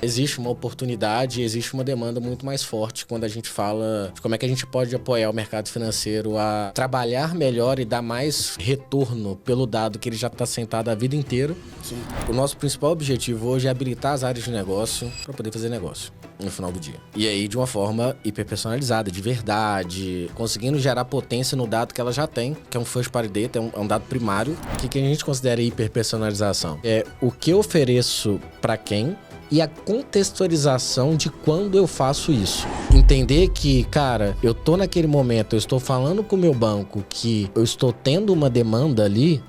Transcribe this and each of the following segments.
Existe uma oportunidade, existe uma demanda muito mais forte quando a gente fala de como é que a gente pode apoiar o mercado financeiro a trabalhar melhor e dar mais retorno pelo dado que ele já está sentado a vida inteira. Sim. O nosso principal objetivo hoje é habilitar as áreas de negócio para poder fazer negócio no final do dia. E aí de uma forma hiperpersonalizada, de verdade, conseguindo gerar potência no dado que ela já tem, que é um first party data, é um dado primário. O que a gente considera hiperpersonalização? É o que eu ofereço para quem e a contextualização de quando eu faço isso. Entender que, cara, eu tô naquele momento, eu estou falando com o meu banco que eu estou tendo uma demanda ali,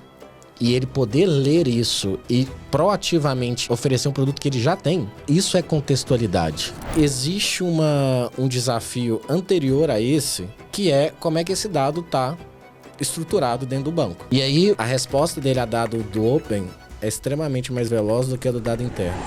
e ele poder ler isso e proativamente oferecer um produto que ele já tem, isso é contextualidade. Existe um desafio anterior a esse, que é como é que esse dado está estruturado dentro do banco. E aí, a resposta dele a dado do Open é extremamente mais veloz do que a do dado interno.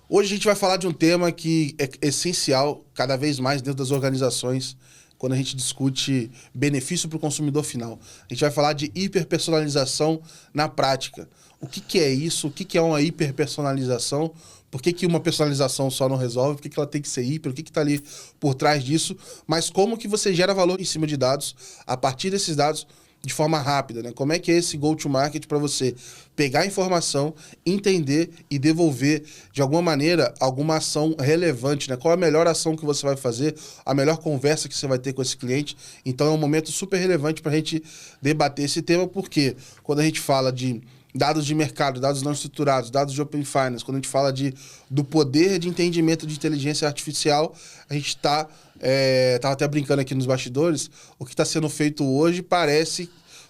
Hoje a gente vai falar de um tema que é essencial cada vez mais dentro das organizações quando a gente discute benefício para o consumidor final. A gente vai falar de hiperpersonalização na prática. O que é isso? O que é uma hiperpersonalização? Por que uma personalização só não resolve? Por que ela tem que ser hiper? O que está ali por trás disso? Mas como que você gera valor em cima de dados, a partir desses dados, de forma rápida, né? Como é que é esse go-to-market para você pegar a informação, entender e devolver, de alguma maneira, alguma ação relevante, né? Qual a melhor ação que você vai fazer, a melhor conversa que você vai ter com esse cliente. Então é um momento super relevante para a gente debater esse tema, porque quando a gente fala de dados de mercado, dados não estruturados, dados de Open Finance, quando a gente fala do poder de entendimento de inteligência artificial, a gente está... Tava até brincando aqui nos bastidores, o que está sendo feito hoje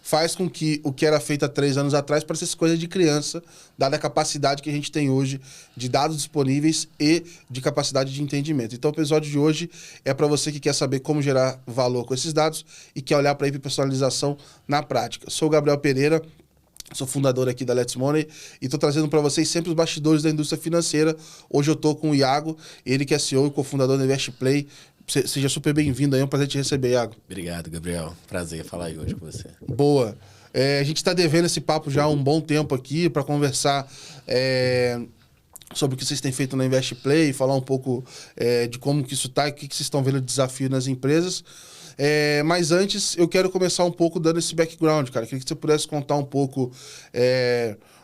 faz com que o que era feito há 3 anos atrás parecesse coisa de criança, dada a capacidade que a gente tem hoje de dados disponíveis e de capacidade de entendimento. Então o episódio de hoje é para você que quer saber como gerar valor com esses dados e quer olhar para a hiperpersonalização na prática. Sou o Gabriel Pereira, sou fundador aqui da Let's Money e estou trazendo para vocês sempre os bastidores da indústria financeira. Hoje eu estou com o Iago, ele que é CEO e cofundador da InvestPlay. Seja super bem-vindo aí, é um prazer te receber, Iago. Obrigado, Gabriel. Prazer falar aí hoje com você. Boa. A gente está devendo esse papo já há um bom tempo aqui para conversar sobre o que vocês têm feito na InvestPlay, falar um pouco de como que isso está e o que vocês estão vendo de desafio nas empresas. Mas antes, eu quero começar um pouco dando esse background, cara. Queria que você pudesse contar um pouco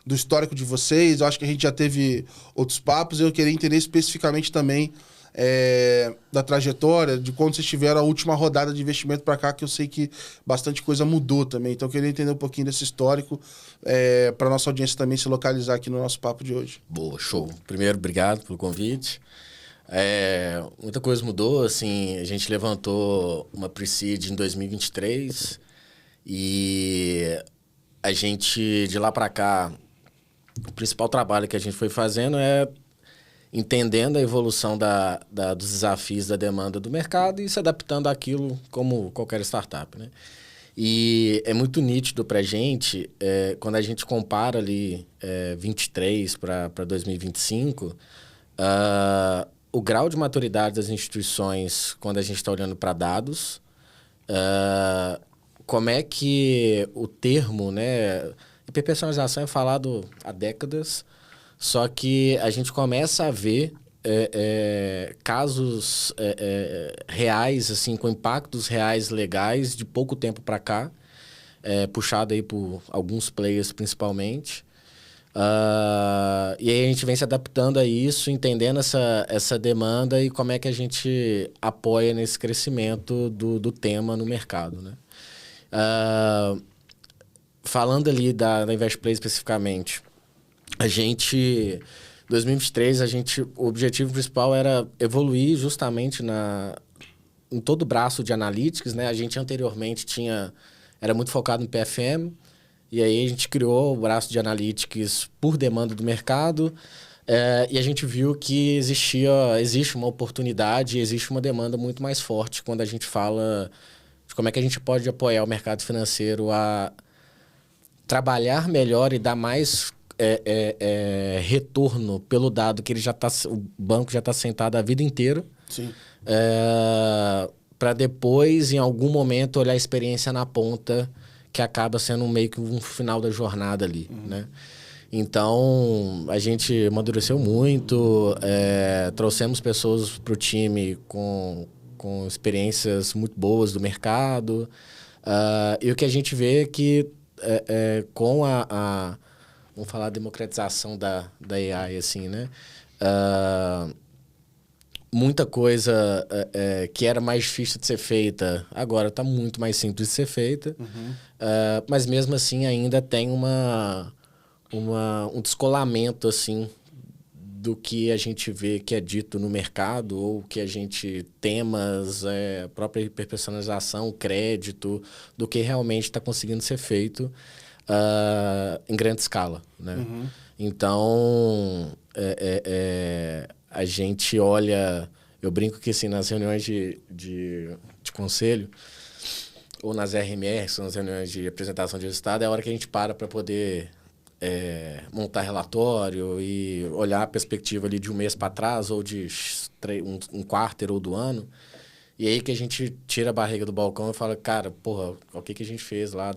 do histórico de vocês. Eu acho que a gente já teve outros papos e eu queria entender especificamente também da trajetória, de quando vocês tiveram a última rodada de investimento para cá, que eu sei que bastante coisa mudou também. Então eu queria entender um pouquinho desse histórico para nossa audiência também se localizar aqui no nosso papo de hoje. Boa, show. Primeiro, obrigado pelo convite. Muita coisa mudou, assim, a gente levantou uma Pre-Seed em 2023 e a gente, de lá para cá, o principal trabalho que a gente foi fazendo é entendendo a evolução dos desafios da demanda do mercado e se adaptando àquilo como qualquer startup, né? E é muito nítido para a gente, quando a gente compara ali 23 para 2025, o grau de maturidade das instituições quando a gente está olhando para dados, como é que o termo, né, hiperpersonalização é falado há décadas, só que a gente começa a ver casos reais, assim, com impactos reais legais de pouco tempo para cá, puxado aí por alguns players principalmente. E aí a gente vem se adaptando a isso, entendendo essa demanda e como é que a gente apoia nesse crescimento do tema no mercado, né? Falando ali da InvestPlay especificamente, em 2023, o objetivo principal era evoluir justamente em todo o braço de analytics, né? A gente anteriormente era muito focado em PFM, e aí a gente criou o braço de analytics por demanda do mercado, e a gente viu que existe uma oportunidade, existe uma demanda muito mais forte quando a gente fala de como é que a gente pode apoiar o mercado financeiro a trabalhar melhor e dar mais retorno pelo dado que o banco já está sentado a vida inteira. Sim. para depois, em algum momento, olhar a experiência na ponta, que acaba sendo meio que um final da jornada ali, né? Então, a gente amadureceu muito, trouxemos pessoas para o time com experiências muito boas do mercado. E o que a gente vê é que com vamos falar, democratização da AI, assim, né? Muita coisa que era mais difícil de ser feita, agora está muito mais simples de ser feita. Mas mesmo assim ainda tem um descolamento, assim, do que a gente vê que é dito no mercado, ou que a gente temas, própria hiperpersonalização, crédito, do que realmente está conseguindo ser feito em grande escala, né? Então, a gente olha... Eu brinco que, assim, nas reuniões de conselho, ou nas RMRs, nas reuniões de apresentação de resultado, é a hora que a gente para poder... montar relatório e olhar a perspectiva ali de um mês para trás ou de um quarto ou do ano. E aí que a gente tira a barriga do balcão e fala, cara, porra, o que a gente fez lá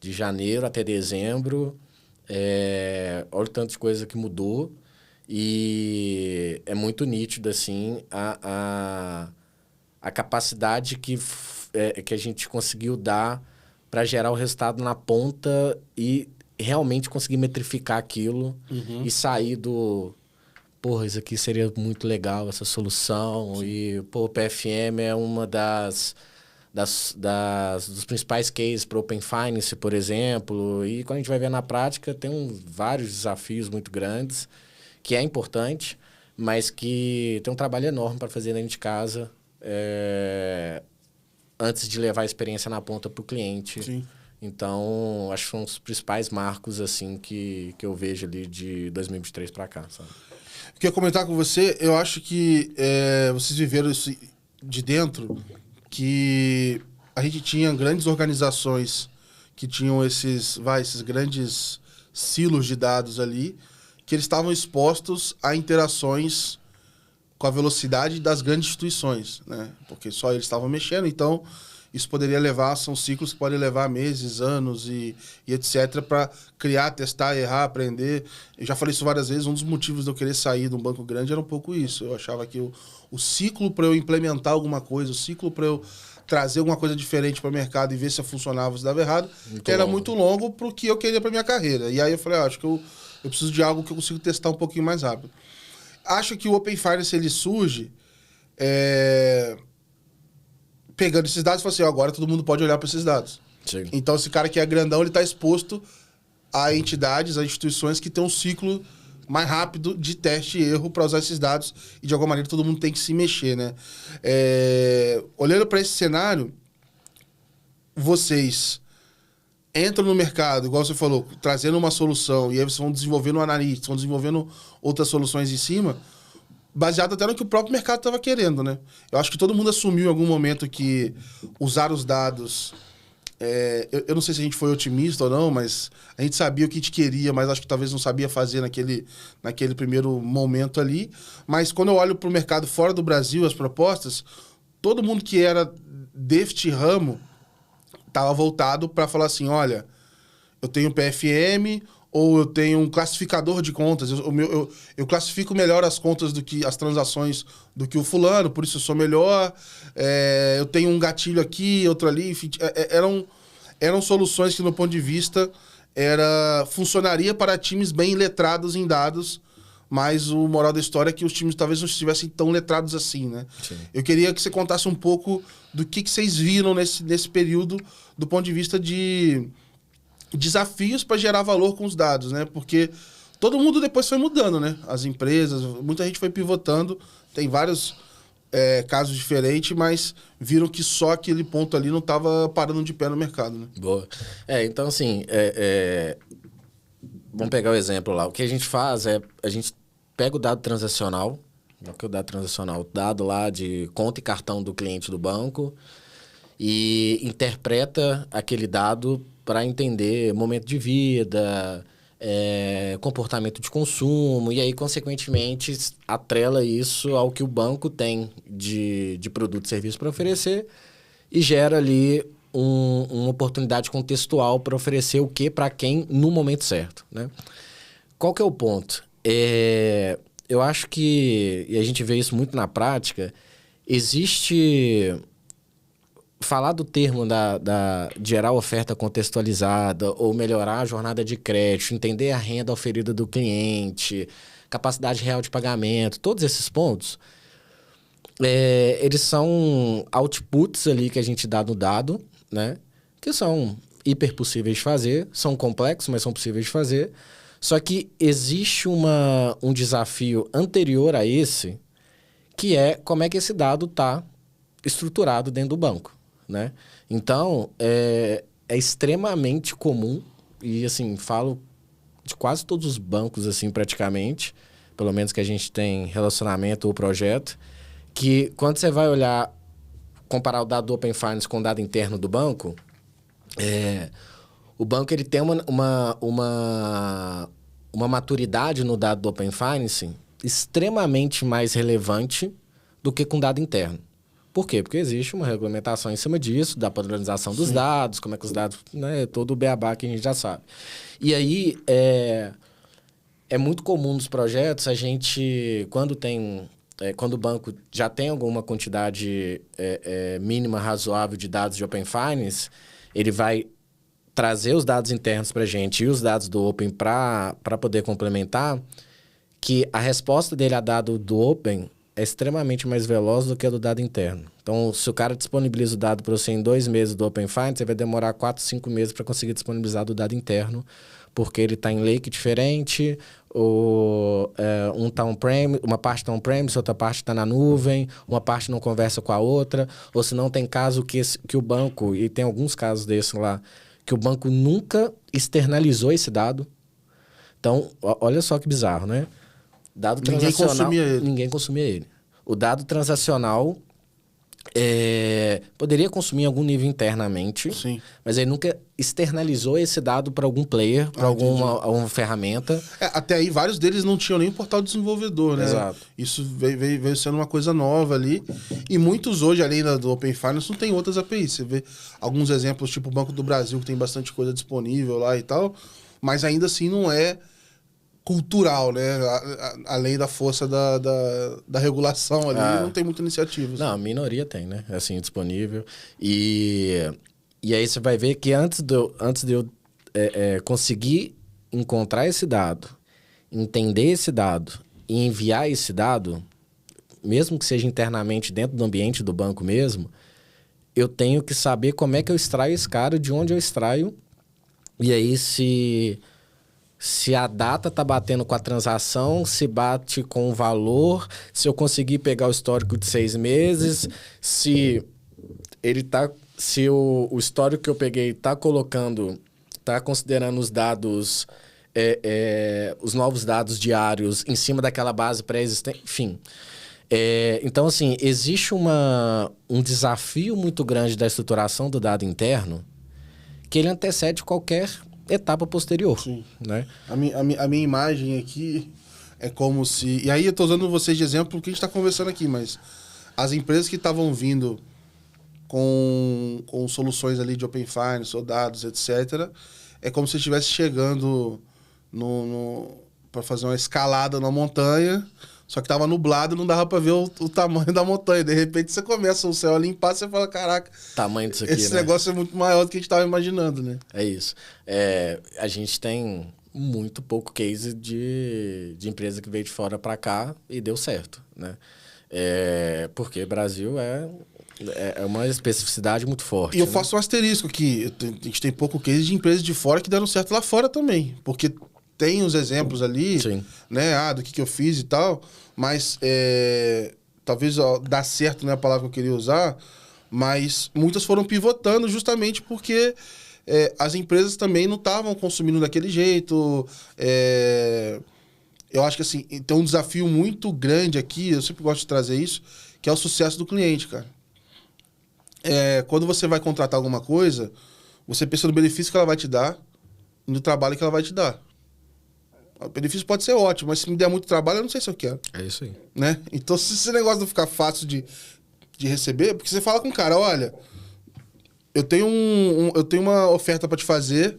de janeiro até dezembro, olha o tanto de coisa que mudou. E é muito nítido, assim, a capacidade que a gente conseguiu dar para gerar o resultado na ponta e realmente conseguir metrificar aquilo e sair do... Porra, isso aqui seria muito legal, essa solução. Sim. E, pô, o PFM é uma dos principais cases para Open Finance, por exemplo. E quando a gente vai ver na prática, tem vários desafios muito grandes, que é importante, mas que tem um trabalho enorme para fazer dentro de casa antes de levar a experiência na ponta para o cliente. Sim. Então, acho que são os principais marcos, assim, que eu vejo ali de 2023 para cá, sabe? Eu queria comentar com você, eu acho que vocês viveram isso de dentro, que a gente tinha grandes organizações que tinham esses grandes silos de dados ali, que eles estavam expostos a interações com a velocidade das grandes instituições, né? Porque só eles estavam mexendo, então... Isso poderia levar, são ciclos que podem levar meses, anos e etc. para criar, testar, errar, aprender. Eu já falei isso várias vezes, um dos motivos de eu querer sair de um banco grande era um pouco isso. Eu achava que o ciclo para eu implementar alguma coisa, o ciclo para eu trazer alguma coisa diferente para o mercado e ver se funcionava ou se dava errado, era muito longo para o que eu queria para minha carreira. E aí eu falei, acho que eu preciso de algo que eu consigo testar um pouquinho mais rápido. Acho que o Open Finance, ele surge... pegando esses dados e falando assim, agora todo mundo pode olhar para esses dados. Sim. Então, esse cara que é grandão, ele está exposto a entidades, a instituições que têm um ciclo mais rápido de teste e erro para usar esses dados e, de alguma maneira, todo mundo tem que se mexer, né? Olhando para esse cenário, vocês entram no mercado, igual você falou, trazendo uma solução e aí vocês vão desenvolvendo um analista, vão desenvolvendo outras soluções em cima... baseado até no que o próprio mercado estava querendo, né? Eu acho que todo mundo assumiu em algum momento que usar os dados... eu não sei se a gente foi otimista ou não, mas a gente sabia o que a gente queria, mas acho que talvez não sabia fazer naquele primeiro momento ali. Mas quando eu olho para o mercado fora do Brasil, as propostas, todo mundo que era deste ramo estava voltado para falar assim, olha, eu tenho PFM... ou eu tenho um classificador de contas, eu classifico melhor as contas as transações do que o fulano, por isso eu sou melhor, eu tenho um gatilho aqui, outro ali, enfim, eram soluções que, no ponto de vista, funcionaria para times bem letrados em dados, mas o moral da história é que os times talvez não estivessem tão letrados assim, né? Sim. Eu queria que você contasse um pouco do que vocês viram nesse período, do ponto de vista de... desafios para gerar valor com os dados, né? Porque todo mundo depois foi mudando, né? As empresas, muita gente foi pivotando, tem vários casos diferentes, mas viram que só aquele ponto ali não estava parando de pé no mercado, né? Boa. Então, assim, vamos pegar o exemplo lá. O que a gente faz a gente pega o dado transacional, dado lá de conta e cartão do cliente do banco e interpreta aquele dado para entender momento de vida, comportamento de consumo, e aí, consequentemente, atrela isso ao que o banco tem de produto e serviço para oferecer e gera ali uma oportunidade contextual para oferecer o que para quem no momento certo, né? Qual que é o ponto? Eu acho que, e a gente vê isso muito na prática, existe... Falar do termo de gerar oferta contextualizada ou melhorar a jornada de crédito, entender a renda oferida do cliente, capacidade real de pagamento, todos esses pontos, eles são outputs ali que a gente dá no dado, né? Que são hiper possíveis de fazer, são complexos, mas são possíveis de fazer. Só que existe um desafio anterior a esse, que é como é que esse dado está estruturado dentro do banco. Né? Então, é extremamente comum, e assim, falo de quase todos os bancos, assim, praticamente, pelo menos que a gente tem relacionamento ou projeto, que quando você vai olhar, comparar o dado do Open Finance com o dado interno do banco, o banco ele tem uma maturidade no dado do Open Finance extremamente mais relevante do que com dado interno. Por quê? Porque existe uma regulamentação em cima disso, da padronização dos dados, como é que os dados... Né, todo o beabá que a gente já sabe. E aí, é muito comum nos projetos a gente, quando o banco já tem alguma quantidade mínima razoável de dados de Open Finance, ele vai trazer os dados internos para a gente e os dados do Open para poder complementar, que a resposta dele a dado do Open é extremamente mais veloz do que a do dado interno. Então, se o cara disponibiliza o dado para você em 2 meses do Open Finance, você vai demorar 4, 5 meses para conseguir disponibilizar do dado interno, porque ele está em lake diferente, ou uma parte está on-premise, outra parte está na nuvem, uma parte não conversa com a outra, ou se não tem caso que o banco, e tem alguns casos desses lá, que o banco nunca externalizou esse dado. Então, olha só que bizarro, né? Dado transacional, ninguém consumia ele. O dado transacional poderia consumir em algum nível internamente, sim, mas ele nunca externalizou esse dado para algum player, para alguma ferramenta. Até aí, vários deles não tinham nem portal desenvolvedor, né? Exato. Isso veio sendo uma coisa nova ali. E muitos hoje, além do Open Finance, não tem outras APIs. Você vê alguns exemplos, tipo o Banco do Brasil, que tem bastante coisa disponível lá e tal, mas ainda assim não é cultural, né? Além da força da regulação ali, não tem muita iniciativa. Não, a minoria tem, né? Assim, disponível. E aí você vai ver que antes de eu conseguir encontrar esse dado, entender esse dado e enviar esse dado, mesmo que seja internamente dentro do ambiente do banco mesmo, eu tenho que saber como é que eu extraio esse cara, de onde eu extraio, e aí se a data tá batendo com a transação, se bate com o valor, se eu conseguir pegar o histórico de 6 meses, se o histórico que eu peguei tá considerando os dados, os novos dados diários em cima daquela base pré-existente, enfim. Então, assim, existe um desafio muito grande da estruturação do dado interno que ele antecede qualquer etapa posterior. Sim. Né? A minha imagem aqui é como se... E aí eu estou usando vocês de exemplo porque a gente está conversando aqui, mas as empresas que estavam vindo com soluções ali de Open Finance, ou dados, etc., é como se estivesse chegando para fazer uma escalada na montanha, só que estava nublado e não dava para ver o tamanho da montanha. De repente você começa o céu a limpar, você fala, caraca, tamanho disso aqui, esse né? negócio é muito maior do que a gente estava imaginando, né? É isso. A gente tem muito pouco case de empresa que veio de fora para cá e deu certo, né? Porque Brasil é uma especificidade muito forte. E eu faço um asterisco aqui. A gente tem pouco case de empresas de fora que deram certo lá fora também. Porque tem os exemplos ali, sim, né? Do que eu fiz e tal. Mas talvez dar certo não é a palavra que eu queria usar. Mas muitas foram pivotando justamente porque as empresas também não estavam consumindo daquele jeito. Eu acho que assim, tem um desafio muito grande aqui, eu sempre gosto de trazer isso, que é o sucesso do cliente, cara. Quando você vai contratar alguma coisa, você pensa no benefício que ela vai te dar e no trabalho que ela vai te dar. O benefício pode ser ótimo, mas se me der muito trabalho, eu não sei se eu quero. É isso aí. Né? Então, se esse negócio não ficar fácil de receber, porque você fala com o cara, olha, eu tenho, eu tenho uma oferta para te fazer,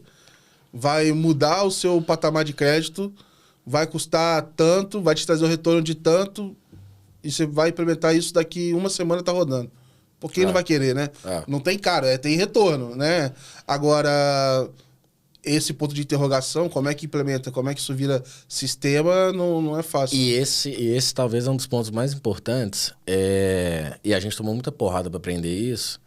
vai mudar o seu patamar de crédito, vai custar tanto, vai te trazer o retorno de tanto, e você vai implementar isso daqui uma semana tá rodando. Por que não vai querer, né? Não tem cara, tem retorno, né? Agora, esse ponto de interrogação, como é que implementa, como é que isso vira sistema, não é fácil. E esse talvez é um dos pontos mais importantes, e a gente tomou muita porrada para aprender isso.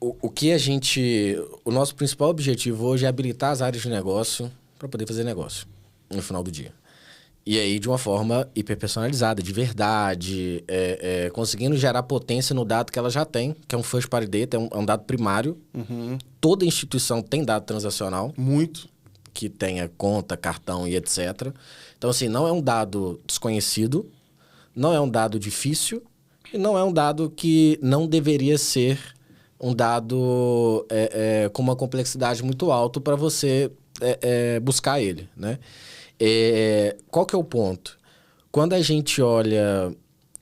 O nosso principal objetivo hoje é habilitar as áreas de negócio para poder fazer negócio no final do dia. E aí, de uma forma hiperpersonalizada, de verdade, conseguindo gerar potência no dado que ela já tem, que é um first party data, é um dado primário. Uhum. Toda instituição tem dado transacional. Muito. Que tenha conta, cartão e etc. Então, assim, não é um dado desconhecido, não é um dado difícil e não é um dado que não deveria ser um dado com uma complexidade muito alta para você buscar ele, né? Qual que é o ponto? Quando a gente olha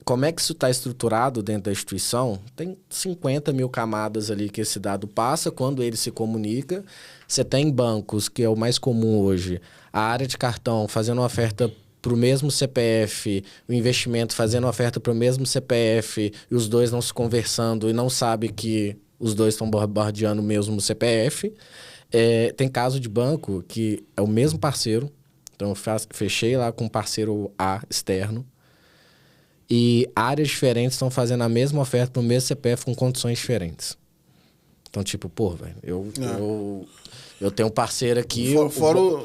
como é que isso está estruturado dentro da instituição, tem 50 mil camadas ali que esse dado passa quando ele se comunica. Você tem bancos, que é o mais comum hoje, a área de cartão fazendo uma oferta para o mesmo CPF, o investimento fazendo uma oferta para o mesmo CPF, e os dois não se conversando e não sabe que os dois estão bombardeando o mesmo CPF. Tem caso de banco que é o mesmo parceiro, então eu fechei lá com um parceiro A externo, e áreas diferentes estão fazendo a mesma oferta no mesmo CPF com condições diferentes. Então, tipo, velho, eu tenho um parceiro aqui... O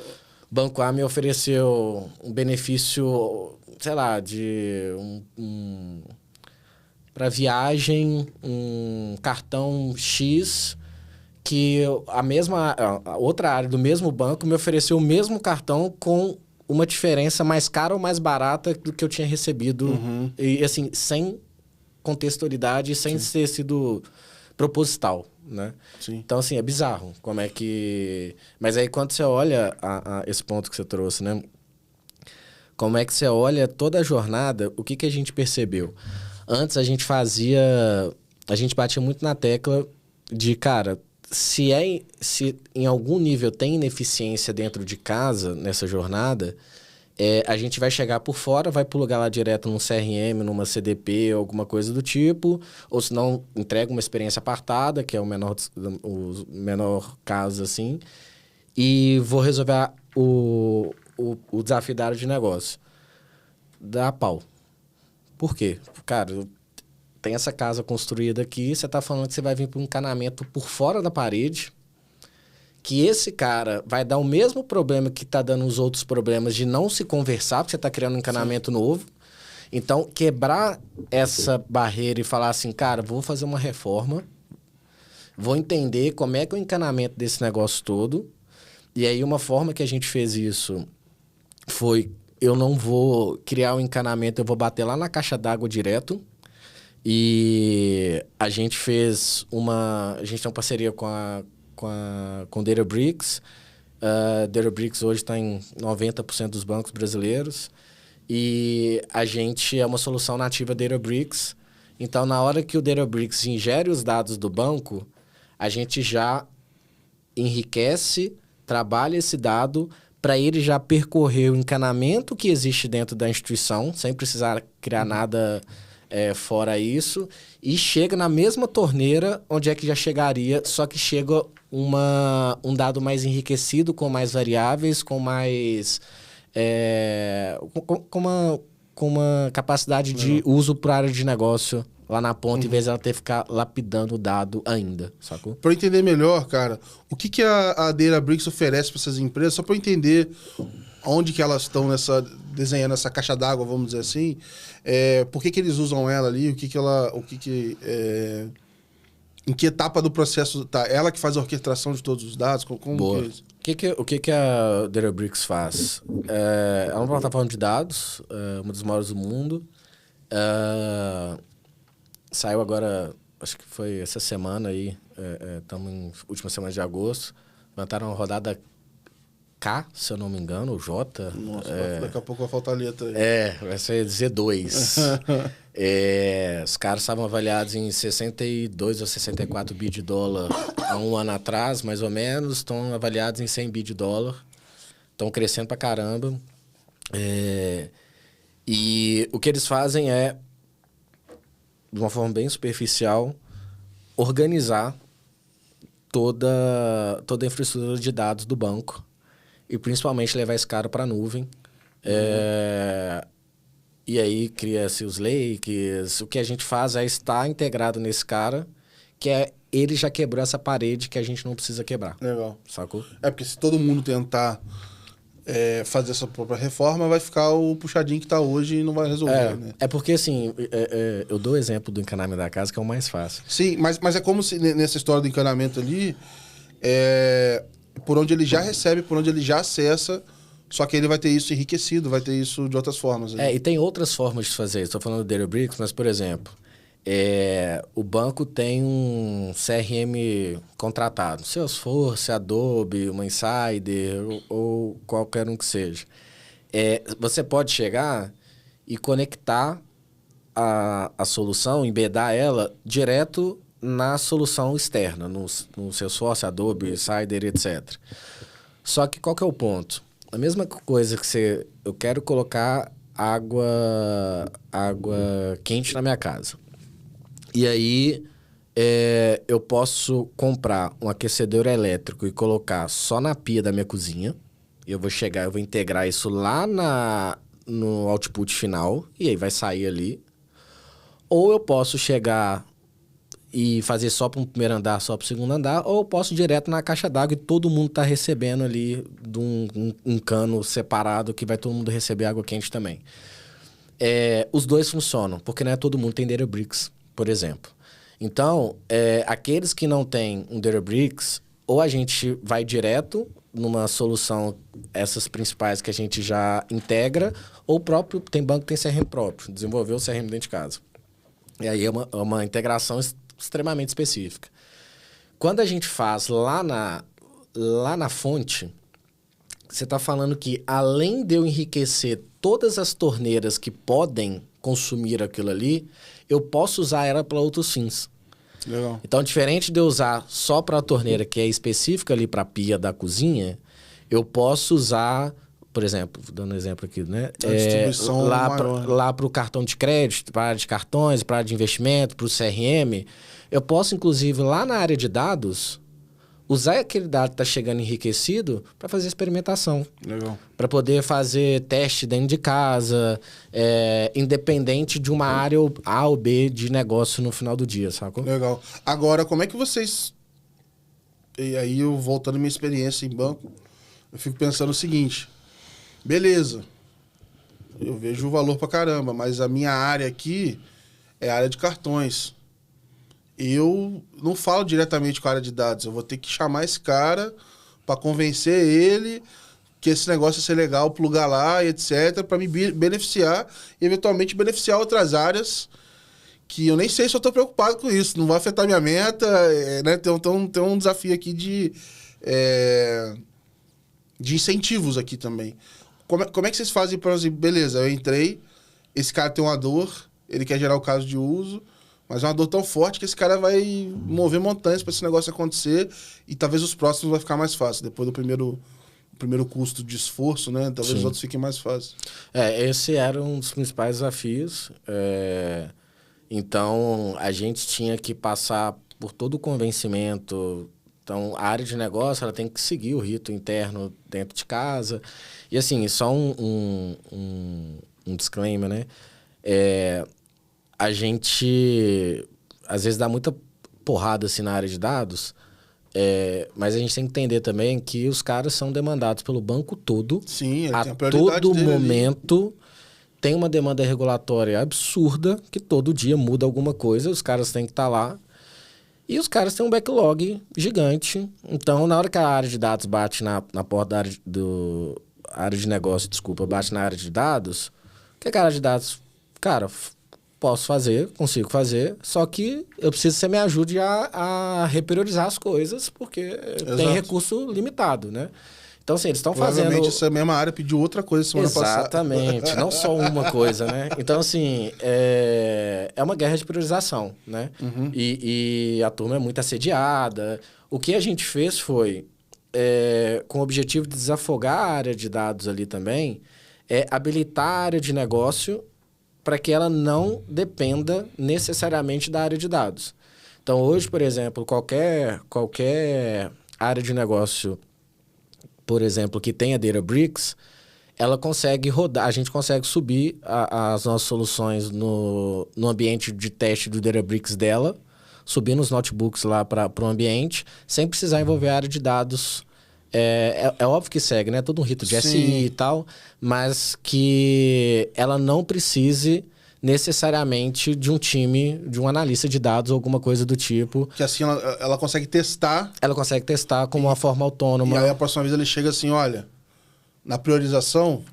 Banco A me ofereceu um benefício, sei lá, de para viagem, um cartão X, que a outra área do mesmo banco me ofereceu o mesmo cartão com uma diferença mais cara ou mais barata do que eu tinha recebido. Uhum. E, assim, sem contextualidade, sem ter sido proposital, né? Sim. Então, assim, é bizarro como é que... Mas aí, quando você olha esse ponto que você trouxe, né? Como é que você olha toda a jornada, o que a gente percebeu? Antes, a gente batia muito na tecla de, cara... Se em algum nível tem ineficiência dentro de casa, nessa jornada, a gente vai chegar por fora, vai plugar lá direto num CRM, numa CDP, alguma coisa do tipo, ou se não, entrega uma experiência apartada, que é o menor caso, assim, e vou resolver o desafio da área de negócio. Dá pau. Por quê? Cara, tem essa casa construída aqui, você está falando que você vai vir para um encanamento por fora da parede, que esse cara vai dar o mesmo problema que está dando os outros problemas de não se conversar, porque você está criando um encanamento novo. Então, quebrar essa barreira e falar assim, cara, vou fazer uma reforma, vou entender como é que é o encanamento desse negócio todo. E aí, uma forma que a gente fez isso foi, eu não vou criar um encanamento, eu vou bater lá na caixa d'água direto. E a gente fez a gente tem uma parceria com Databricks. Databricks hoje está em 90% dos bancos brasileiros. E a gente é uma solução nativa Databricks. Então, na hora que o Databricks ingere os dados do banco, a gente já enriquece, trabalha esse dado para ele já percorrer o encanamento que existe dentro da instituição, sem precisar criar nada... fora isso, e chega na mesma torneira onde é que já chegaria, só que chega um dado mais enriquecido, com mais variáveis, com mais... com uma capacidade de uso para a área de negócio lá na ponta, em vez de ela ter que ficar lapidando o dado ainda, sacou? Para entender melhor, cara, o que a Databricks oferece para essas empresas, só para eu entender onde que elas estão desenhando essa caixa d'água, vamos dizer assim, por que eles usam ela ali, em que etapa do processo tá? Ela que faz a orquestração de todos os dados? Como Boa. que é isso? O que a Databricks faz? É uma plataforma de dados, uma das maiores do mundo. Saiu agora, acho que foi essa semana aí, estamos em última semana de agosto, levantaram uma rodada K, se eu não me engano, ou J. Nossa, daqui a pouco vai faltar letra aí. Vai ser Z2. Os caras estavam avaliados em 62 ou 64 bi de dólar há um ano atrás, mais ou menos. Estão avaliados em 100 bi de dólar. Estão crescendo pra caramba. E o que eles fazem é, de uma forma bem superficial, organizar toda a infraestrutura de dados do banco e principalmente levar esse cara para a nuvem. E aí cria-se os lakes. O que a gente faz é estar integrado nesse cara, que ele já quebrou essa parede que a gente não precisa quebrar. Legal. Sacou? Porque se todo mundo tentar fazer essa própria reforma, vai ficar o puxadinho que tá hoje e não vai resolver, né? Porque assim, eu dou o exemplo do encanamento da casa, que é o mais fácil. Sim, mas é como se nessa história do encanamento ali, por onde ele já recebe, por onde ele já acessa, só que ele vai ter isso enriquecido, vai ter isso de outras formas. E tem outras formas de fazer isso. Estou falando do Databricks, mas, por exemplo, o banco tem um CRM contratado, Salesforce, Adobe, uma Insider ou qualquer um que seja. Você pode chegar e conectar a solução, embedar ela direto na solução externa, no Salesforce, Adobe, Insider, etc. Só que qual que é o ponto? A mesma coisa que eu quero colocar água quente na minha casa. E aí, eu posso comprar um aquecedor elétrico e colocar só na pia da minha cozinha. Eu vou integrar isso lá no output final, e aí vai sair ali. Ou eu posso chegar e fazer só para um primeiro andar, só para o segundo andar, ou eu posso ir direto na caixa d'água e todo mundo tá recebendo ali de um cano separado que vai todo mundo receber água quente também. Os dois funcionam, porque não é todo mundo tem Databricks, por exemplo. Então, aqueles que não têm um Databricks, ou a gente vai direto numa solução, essas principais que a gente já integra, ou tem banco que tem CRM próprio, desenvolveu o CRM dentro de casa. E aí é uma integração extremamente específica. Quando a gente faz lá na fonte, você está falando que, além de eu enriquecer todas as torneiras que podem consumir aquilo ali, eu posso usar ela para outros fins. Legal. Então, diferente de eu usar só para a torneira que é específica ali para a pia da cozinha, eu posso usar, por exemplo, dando um exemplo aqui, né? A distribuição lá para o cartão de crédito, para a área de cartões, para a área de investimento, para o CRM. Eu posso, inclusive, lá na área de dados, usar aquele dado que está chegando enriquecido para fazer experimentação. Legal. Para poder fazer teste dentro de casa, independente de uma área A ou B de negócio no final do dia, sacou? Legal. Agora, como é que vocês... E aí, eu voltando à minha experiência em banco, eu fico pensando o seguinte. Beleza. Eu vejo o valor pra caramba, mas a minha área aqui é a área de cartões. Eu não falo diretamente com a área de dados. Eu vou ter que chamar esse cara para convencer ele que esse negócio ia ser legal, plugar lá e etc, para me beneficiar e eventualmente beneficiar outras áreas que eu nem sei se eu estou preocupado com isso. Não vai afetar minha meta, né? Tem um desafio aqui de incentivos aqui também. Como é que vocês fazem para dizer, beleza, eu entrei, esse cara tem uma dor, ele quer gerar o caso de uso, mas é uma dor tão forte que esse cara vai mover montanhas para esse negócio acontecer e talvez os próximos vai ficar mais fácil. Depois do primeiro custo de esforço, né? Talvez Sim. os outros fiquem mais fáceis. Esse era um dos principais desafios. Então, a gente tinha que passar por todo o convencimento. Então, a área de negócio ela tem que seguir o rito interno dentro de casa. E assim, só um disclaimer, né? A gente, às vezes, dá muita porrada assim, na área de dados, mas a gente tem que entender também que os caras são demandados pelo banco todo. Sim, ele a tem a prioridade todo dele momento. Ali. Tem uma demanda regulatória absurda, que todo dia muda alguma coisa, os caras têm que estar lá. E os caras têm um backlog gigante. Então, na hora que a área de dados bate na porta da área de negócio, bate na área de dados, o que a área de dados... Cara, posso fazer, consigo fazer, só que eu preciso que você me ajude a repriorizar as coisas, porque tem recurso limitado, né? Então, assim, eles estão Provavelmente fazendo... essa mesma área pediu outra coisa semana passada. Exatamente, não só uma coisa, né? Então, assim, é uma guerra de priorização, né? E a turma é muito assediada. O que a gente fez foi, com o objetivo de desafogar a área de dados ali também, habilitar a área de negócio para que ela não dependa necessariamente da área de dados. Então, hoje, por exemplo, qualquer área de negócio, por exemplo, que tenha Databricks, ela consegue rodar, a gente consegue subir as nossas soluções no ambiente de teste do Databricks dela, subir nos notebooks lá para o ambiente, sem precisar envolver a área de dados. É óbvio que segue, né? Todo um rito de SI e tal, mas que ela não precise necessariamente de um time, de um analista de dados ou alguma coisa do tipo. Que assim ela consegue testar. Ela consegue testar como uma forma autônoma. E aí a próxima vez ele chega assim, olha, na priorização,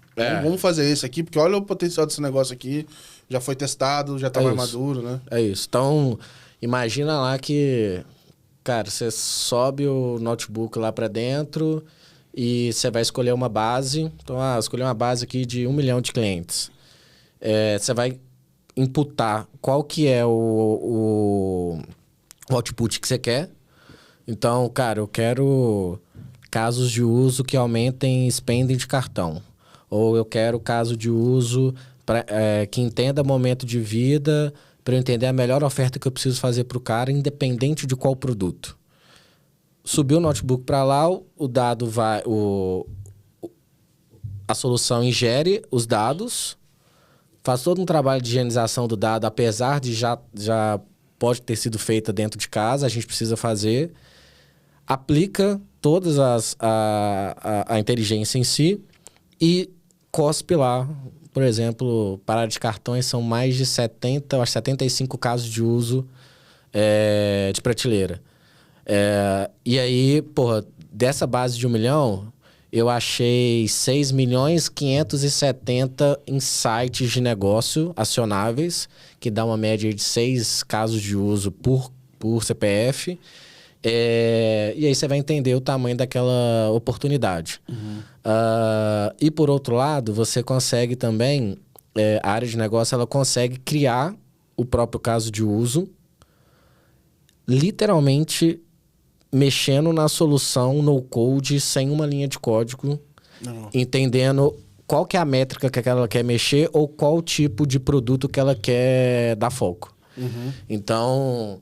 vamos fazer esse aqui, porque olha o potencial desse negócio aqui, já foi testado, já tá mais maduro, né? É isso. Então, imagina lá que, cara, você sobe o notebook lá para dentro e você vai escolher uma base. Então, escolher uma base aqui de 1 milhão de clientes. Você vai imputar qual que é o output que você quer. Então, cara, eu quero casos de uso que aumentem spending de cartão. Ou eu quero caso de uso que entenda momento de vida para eu entender a melhor oferta que eu preciso fazer para o cara, independente de qual produto. Subiu o notebook para lá, o dado vai... a solução ingere os dados, faz todo um trabalho de higienização do dado, apesar de já pode ter sido feita dentro de casa, a gente precisa fazer, aplica todas a inteligência em si e cospe lá. Por exemplo, para a área de cartões são mais de 70, acho 75 casos de uso de prateleira. E aí, porra, dessa base de 1 milhão... eu achei 6.570.000 insights de negócio acionáveis, que dá uma média de 6 casos de uso por CPF. E aí você vai entender o tamanho daquela oportunidade. E por outro lado, você consegue também, a área de negócio ela consegue criar o próprio caso de uso, literalmente mexendo na solução no-code sem uma linha de código, entendendo qual que é a métrica que ela quer mexer ou qual tipo de produto que ela quer dar foco. Então,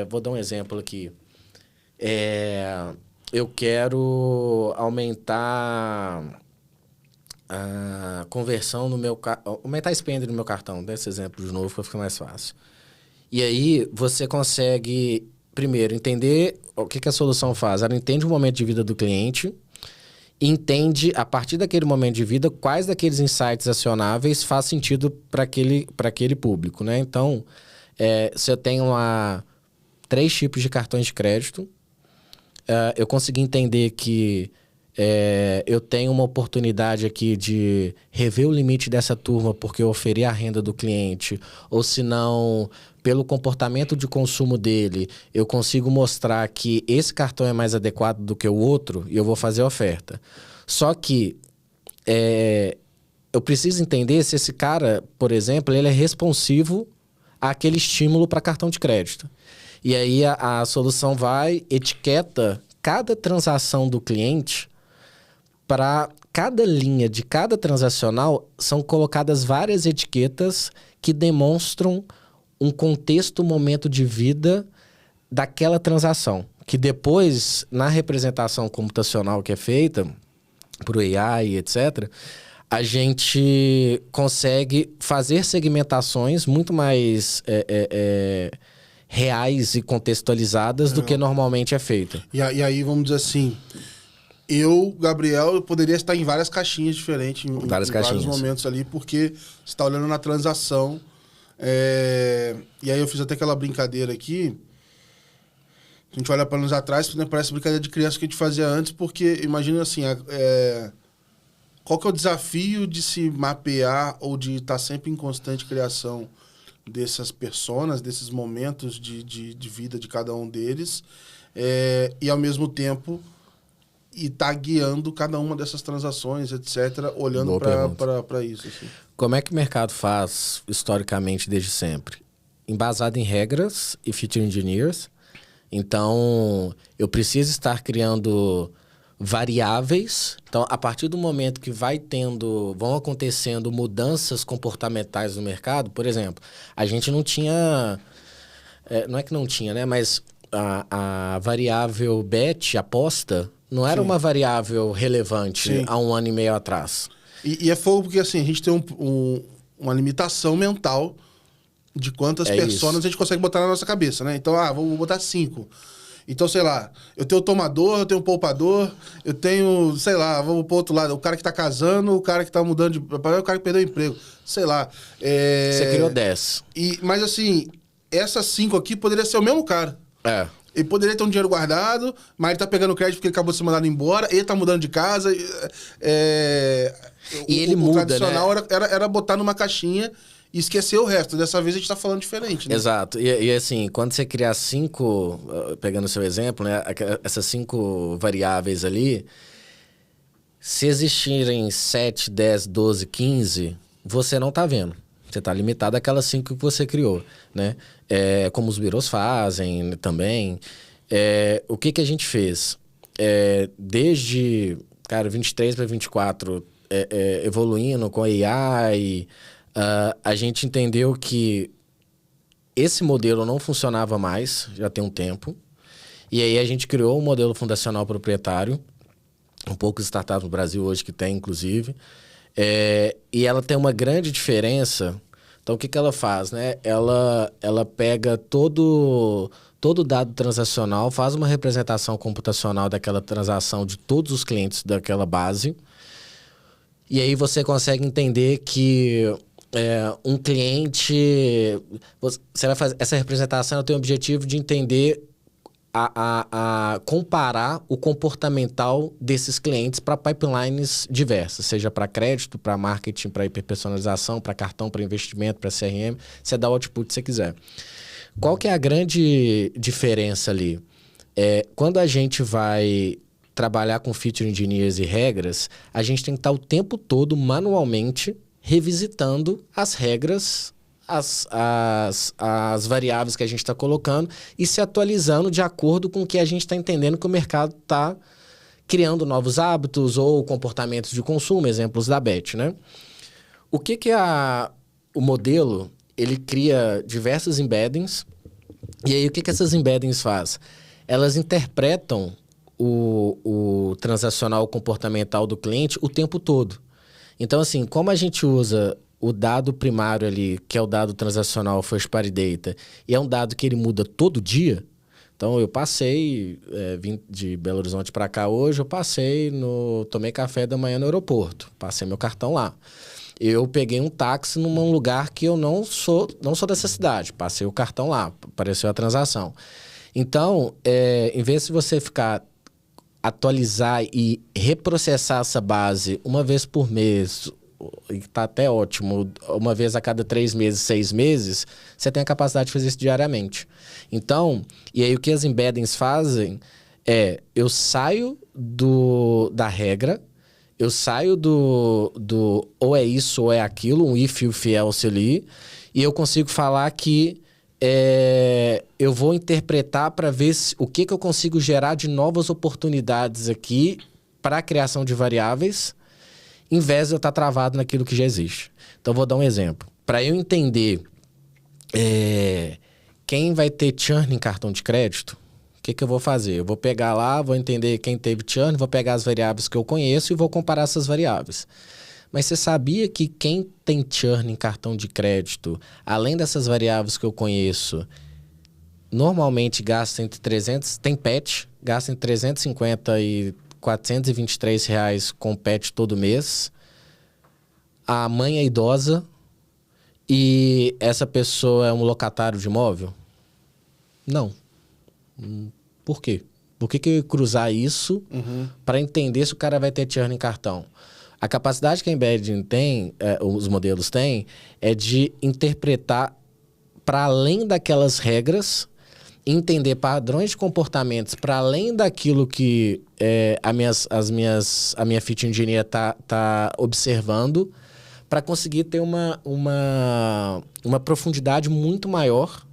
vou dar um exemplo aqui. Eu quero aumentar a conversão no meu aumentar a spend no meu cartão. Dá esse exemplo de novo para ficar mais fácil. E aí, você consegue... primeiro, entender o que a solução faz. Ela entende o momento de vida do cliente, entende, a partir daquele momento de vida, quais daqueles insights acionáveis faz sentido para aquele público, né? Então, se eu tenho lá 3 tipos de cartões de crédito, eu consegui entender que eu tenho uma oportunidade aqui de rever o limite dessa turma porque eu oferi a renda do cliente, ou se não, pelo comportamento de consumo dele, eu consigo mostrar que esse cartão é mais adequado do que o outro e eu vou fazer a oferta. Só que eu preciso entender se esse cara, por exemplo, ele é responsivo àquele estímulo para cartão de crédito. E aí a solução vai, etiqueta cada transação do cliente. Para cada linha de cada transacional, são colocadas várias etiquetas que demonstram um contexto, momento de vida daquela transação. Que depois, na representação computacional que é feita, por AI, etc., a gente consegue fazer segmentações muito mais reais e contextualizadas do que normalmente é feito. E aí, vamos dizer assim... Gabriel, eu poderia estar em várias caixinhas diferentes, em vários momentos ali, porque você está olhando na transação. E aí eu fiz até aquela brincadeira aqui. A gente olha para anos atrás, né, parece brincadeira de criança que a gente fazia antes, porque imagina assim, qual que é o desafio de se mapear ou de estar sempre em constante criação dessas personas, desses momentos de vida de cada um deles, e ao mesmo tempo... e tá guiando cada uma dessas transações, etc., olhando para isso. Assim. Como é que o mercado faz, historicamente, desde sempre? Embasado em regras e feature engineers. Então, eu preciso estar criando variáveis. Então, a partir do momento que vão acontecendo mudanças comportamentais no mercado, por exemplo, a gente não tinha... não é que não tinha, né? Mas a variável bet, aposta, não era uma variável relevante há 1 ano e meio atrás. E é fogo porque, assim, a gente tem uma limitação mental de quantas personas a gente consegue botar na nossa cabeça, né? Então, vou botar 5. Então, sei lá, eu tenho o tomador, eu tenho o poupador, eu tenho, sei lá, vamos pro outro lado, o cara que tá casando, o cara que tá mudando de... o cara que perdeu o emprego, sei lá. Você criou 10. Mas, assim, essas 5 aqui poderia ser o mesmo cara. Ele poderia ter um dinheiro guardado, mas ele tá pegando crédito porque ele acabou de ser mandado embora, ele tá mudando de casa. O tradicional, né? era botar numa caixinha e esquecer o resto. Dessa vez a gente tá falando diferente, né? Exato. E assim, quando você criar 5, pegando o seu exemplo, né? Essas 5 variáveis ali, se existirem 7, 10, 12, 15, você não tá vendo. Você tá limitado àquelas 5 que você criou, né? Como os birôs fazem também. O que a gente fez? Desde, 23 para 24, evoluindo com a AI, a gente entendeu que esse modelo não funcionava mais, já tem um tempo. E aí a gente criou um modelo fundacional proprietário, um pouco de startups no Brasil hoje que tem, inclusive. E ela tem uma grande diferença. Então, o que ela faz, né? Ela pega todo dado transacional, faz uma representação computacional daquela transação de todos os clientes daquela base. E aí você consegue entender que um cliente... Você vai fazer essa representação, tem o objetivo de entender a comparar o comportamental desses clientes para pipelines diversas, seja para crédito, para marketing, para hiperpersonalização, para cartão, para investimento, para CRM. Você dá o output que você quiser. Qual que é a grande diferença ali? Quando a gente vai trabalhar com feature engineers e regras, a gente tem que estar o tempo todo manualmente revisitando as regras, as variáveis que a gente está colocando e se atualizando de acordo com o que a gente está entendendo que o mercado está criando novos hábitos ou comportamentos de consumo, exemplos da Bet, né? O que o modelo, ele cria diversos embeddings e aí o que essas embeddings faz? Elas interpretam o transacional comportamental do cliente o tempo todo. Então, assim, como a gente usa o dado primário ali, que é o dado transacional First Party Data, e é um dado que ele muda todo dia. Então, eu passei, vim de Belo Horizonte para cá hoje, tomei café da manhã no aeroporto, passei meu cartão lá. Eu peguei um táxi num lugar que eu não sou dessa cidade, passei o cartão lá, apareceu a transação. Então, em vez de você atualizar e reprocessar essa base uma vez por mês, e tá até ótimo, uma vez a cada 3 meses, 6 meses, você tem a capacidade de fazer isso diariamente. Então, e aí o que as embeddings fazem eu saio da regra, eu saio do ou é isso ou é aquilo, um if else ali, e eu consigo falar que eu vou interpretar para ver o que eu consigo gerar de novas oportunidades aqui para a criação de variáveis, em vez de eu estar travado naquilo que já existe. Então, vou dar um exemplo. Para eu entender quem vai ter churn em cartão de crédito, o que eu vou fazer? Eu vou pegar lá, vou entender quem teve churn, vou pegar as variáveis que eu conheço e vou comparar essas variáveis. Mas você sabia que quem tem churn em cartão de crédito, além dessas variáveis que eu conheço, normalmente gasta entre 300... Tem pet, gasta entre 350 e R$423 com pet todo mês. A mãe é idosa e essa pessoa é um locatário de imóvel? Não. Por quê? Por que eu ia cruzar isso para entender se o cara vai ter churn em cartão? A capacidade que a embedding tem, os modelos têm, é de interpretar para além daquelas regras entender padrões de comportamentos para além daquilo que a minha fit engineer tá observando, para conseguir ter uma profundidade muito maior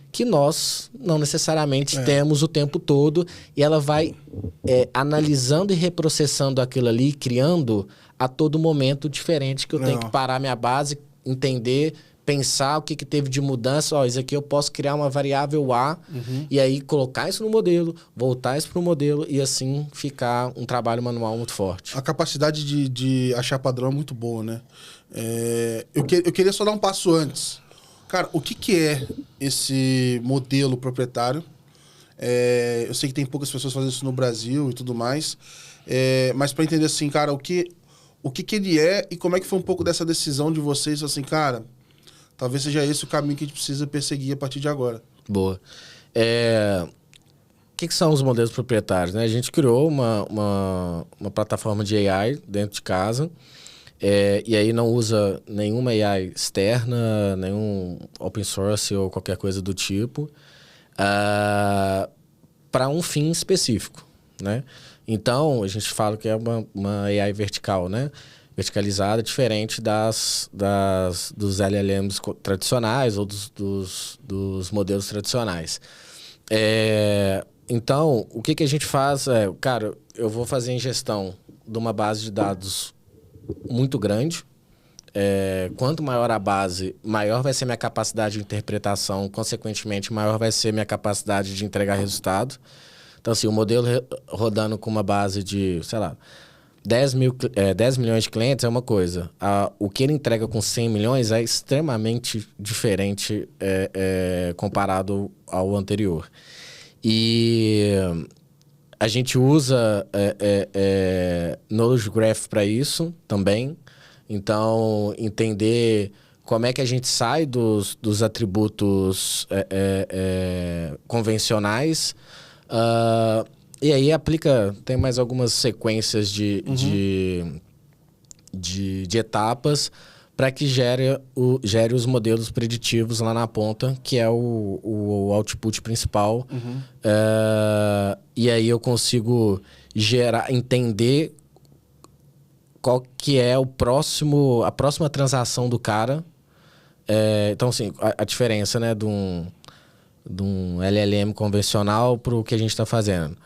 que nós não necessariamente temos o tempo todo, e ela vai analisando e reprocessando aquilo ali, criando a todo momento diferente, que eu tenho que parar minha base, entender, pensar o que teve de mudança. Ó, isso aqui eu posso criar uma variável A, e aí colocar isso no modelo, voltar isso para o modelo, e assim ficar um trabalho manual muito forte. A capacidade de achar padrão é muito boa, né? Eu queria só dar um passo antes. Cara, o que é esse modelo proprietário? Eu sei que tem poucas pessoas fazendo isso no Brasil e tudo mais, mas para entender assim, cara, o que ele é e como é que foi um pouco dessa decisão de vocês, assim, cara, talvez seja esse o caminho que a gente precisa perseguir a partir de agora. Boa. O que são os modelos proprietários, né? A gente criou uma plataforma de AI dentro de casa, e aí não usa nenhuma AI externa, nenhum open source ou qualquer coisa do tipo, para um fim específico, né? Então, a gente fala que é uma AI vertical, né? Verticalizada, diferente dos LLMs tradicionais ou dos modelos tradicionais. Então, o que a gente faz cara, eu vou fazer ingestão de uma base de dados muito grande. Quanto maior a base, maior vai ser minha capacidade de interpretação, consequentemente, maior vai ser minha capacidade de entregar resultado. Então, assim, o modelo rodando com uma base de, sei lá, 10 milhões de clientes é uma coisa. O que ele entrega com 100 milhões é extremamente diferente comparado ao anterior. E a gente usa Knowledge Graph para isso também. Então, entender como é que a gente sai dos atributos convencionais. E aí tem mais algumas sequências de etapas para que gere os modelos preditivos lá na ponta, que é o output principal. E aí eu consigo entender qual que é a próxima transação do cara. Então, assim, a diferença, né, de um LLM convencional para o que a gente está fazendo.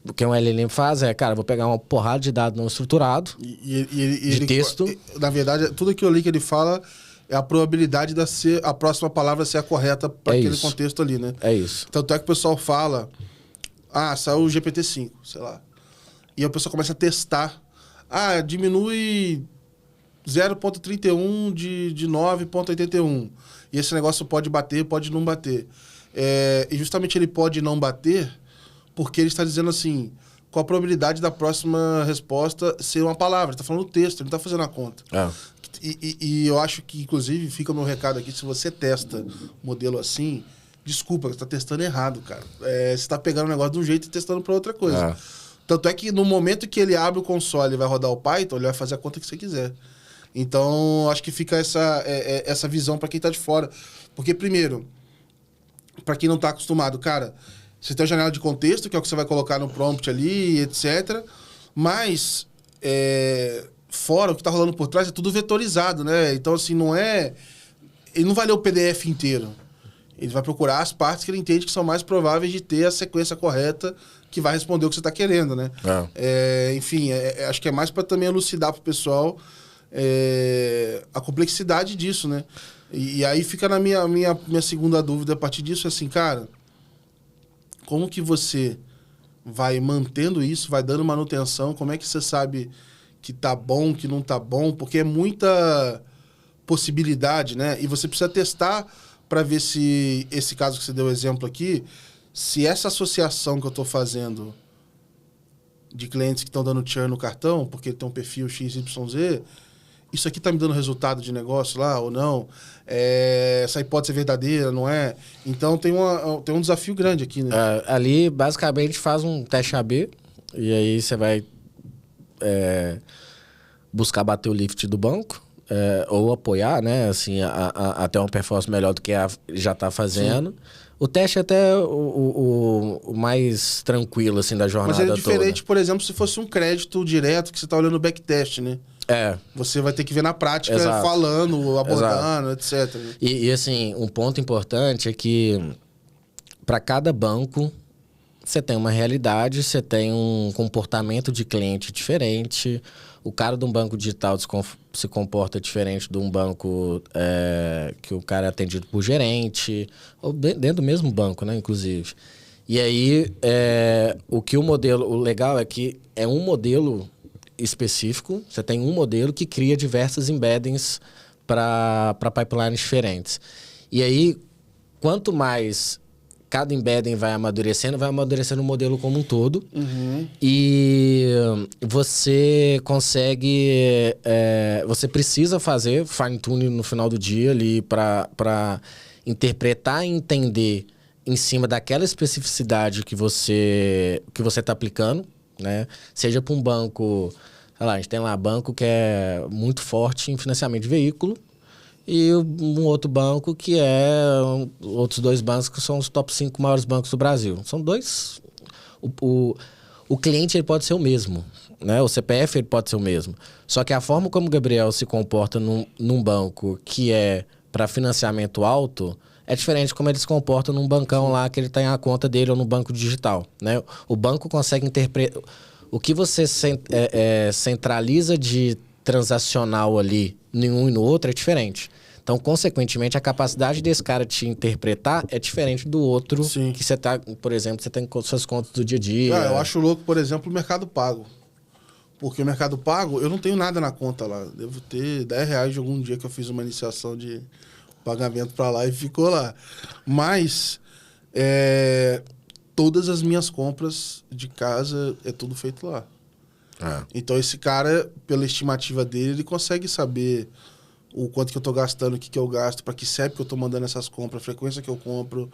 O que um LLM faz cara, vou pegar uma porrada de dados não estruturado, de texto. Na verdade, tudo aquilo ali que ele fala é a probabilidade a próxima palavra ser a correta para aquele contexto ali, né? É isso. Tanto é que o pessoal fala, saiu o GPT-5, sei lá. E aí o pessoal começa a testar. Diminui 0,31 de 9,81. E esse negócio pode bater, pode não bater. E justamente ele pode não bater porque ele está dizendo assim, qual a probabilidade da próxima resposta ser uma palavra. Ele está falando o texto, ele não está fazendo a conta. E eu acho que, inclusive, fica o meu recado aqui, se você testa modelo assim, desculpa, você está testando errado, cara. Você está pegando o negócio de um jeito e testando para outra coisa. Tanto é que no momento que ele abre o console e vai rodar o Python, ele vai fazer a conta que você quiser. Então, acho que fica essa visão para quem está de fora. Porque, primeiro, para quem não está acostumado, cara, você tem a janela de contexto, que é o que você vai colocar no prompt ali, etc. Mas, fora, o que está rolando por trás é tudo vetorizado, né? Então, assim, ele não vai ler o PDF inteiro. Ele vai procurar as partes que ele entende que são mais prováveis de ter a sequência correta que vai responder o que você está querendo, né? Enfim, acho que é mais para também elucidar para o pessoal a complexidade disso, né? E aí fica na minha segunda dúvida a partir disso, assim, cara, como que você vai mantendo isso, vai dando manutenção, como é que você sabe que tá bom, que não tá bom, porque é muita possibilidade, né? E você precisa testar para ver se esse caso que você deu exemplo aqui, se essa associação que eu estou fazendo de clientes que estão dando churn no cartão, porque ele tem um perfil XYZ, isso aqui está me dando resultado de negócio lá ou não? Essa hipótese é verdadeira, não é? Então tem um desafio grande aqui, né? Ali, basicamente, faz um teste AB, e aí você vai buscar bater o lift do banco, ou apoiar, né, assim, até uma performance melhor do que já está fazendo. Sim. O teste é até o mais tranquilo, assim, da jornada toda. Mas é diferente, por exemplo, se fosse um crédito direto que você está olhando o backtest, né? Você vai ter que ver na prática, exato, falando, abordando, exato, etc. E, assim, um ponto importante é que para cada banco você tem uma realidade, você tem um comportamento de cliente diferente. O cara de um banco digital se comporta diferente de um banco que o cara é atendido por gerente, ou dentro do mesmo banco, né, inclusive. E aí, o legal é que é um modelo específico, você tem um modelo que cria diversas embeddings para pipelines diferentes. E aí, quanto mais cada embedding vai amadurecendo o modelo como um todo. Uhum. E você consegue... você precisa fazer fine-tuning no final do dia ali para interpretar e entender em cima daquela especificidade que você está aplicando, né? Seja para um banco... Sei lá, a gente tem lá banco que é muito forte em financiamento de veículo, e um outro banco que outros 2 bancos que são os top 5 maiores bancos do Brasil. São 2... O cliente ele pode ser o mesmo, né? O CPF ele pode ser o mesmo. Só que a forma como o Gabriel se comporta num banco que é para financiamento alto é diferente de como ele se comporta num bancão lá que ele tem a conta dele ou no banco digital, né? O banco consegue interpretar... O que você centraliza de transacional ali em um e no outro é diferente. Então, consequentemente, a capacidade desse cara te interpretar é diferente do outro. Sim. Que você tá, por exemplo, você tem suas contas do dia a dia. Eu acho louco, por exemplo, o Mercado Pago. Porque o Mercado Pago, eu não tenho nada na conta lá. Devo ter R$10 de algum dia que eu fiz uma iniciação de pagamento para lá e ficou lá. Mas todas as minhas compras de casa é tudo feito lá. Então esse cara, pela estimativa dele, ele consegue saber o quanto que eu tô gastando, o que eu gasto, para que CEP que eu tô mandando essas compras, a frequência que eu compro.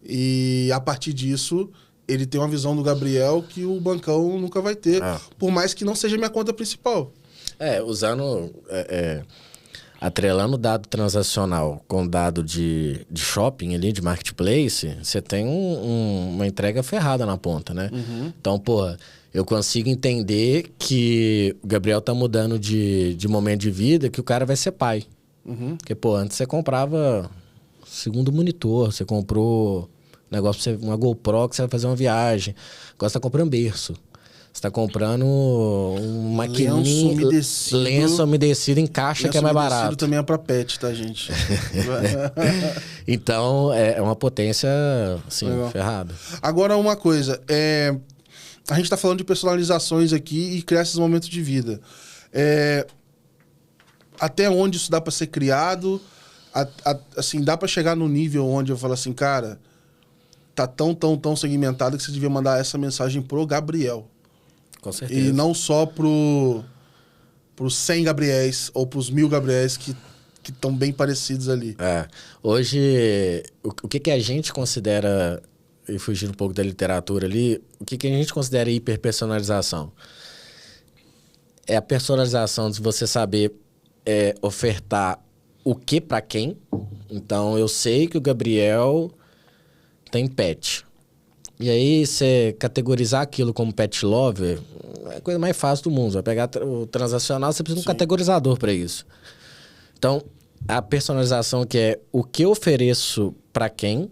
E a partir disso, ele tem uma visão do Gabriel que o bancão nunca vai ter, por mais que não seja minha conta principal. Usando... atrelando dado transacional com dado de shopping ali, de marketplace, você tem uma entrega ferrada na ponta, né? Uhum. Então, eu consigo entender que o Gabriel tá mudando de momento de vida, que o cara vai ser pai. Uhum. Porque, antes você comprava segundo monitor, você comprou uma GoPro que você vai fazer uma viagem. Agora você tá comprando berço. Você tá comprando um maquininho... Lenço umedecido em caixa, que é mais barato. Lenço também é pra pet, tá, gente? Então, é uma potência, assim, ferrada. Agora, uma coisa. A gente tá falando de personalizações aqui e criar esses momentos de vida. Até onde isso dá pra ser criado? Assim, dá pra chegar no nível onde eu falo assim, cara, tá tão segmentado que você devia mandar essa mensagem pro Gabriel. Com certeza. E não só pros 100 Gabriéis ou pros 1000 Gabriéis que estão bem parecidos ali. Hoje, o que a gente considera, e fugindo um pouco da literatura ali, o que a gente considera hiperpersonalização? É a personalização de você saber ofertar o que para quem. Então, eu sei que o Gabriel tem pet. E aí, você categorizar aquilo como pet lover é a coisa mais fácil do mundo. Você vai pegar o transacional, você precisa de um categorizador para isso. Então, a personalização que é o que eu ofereço para quem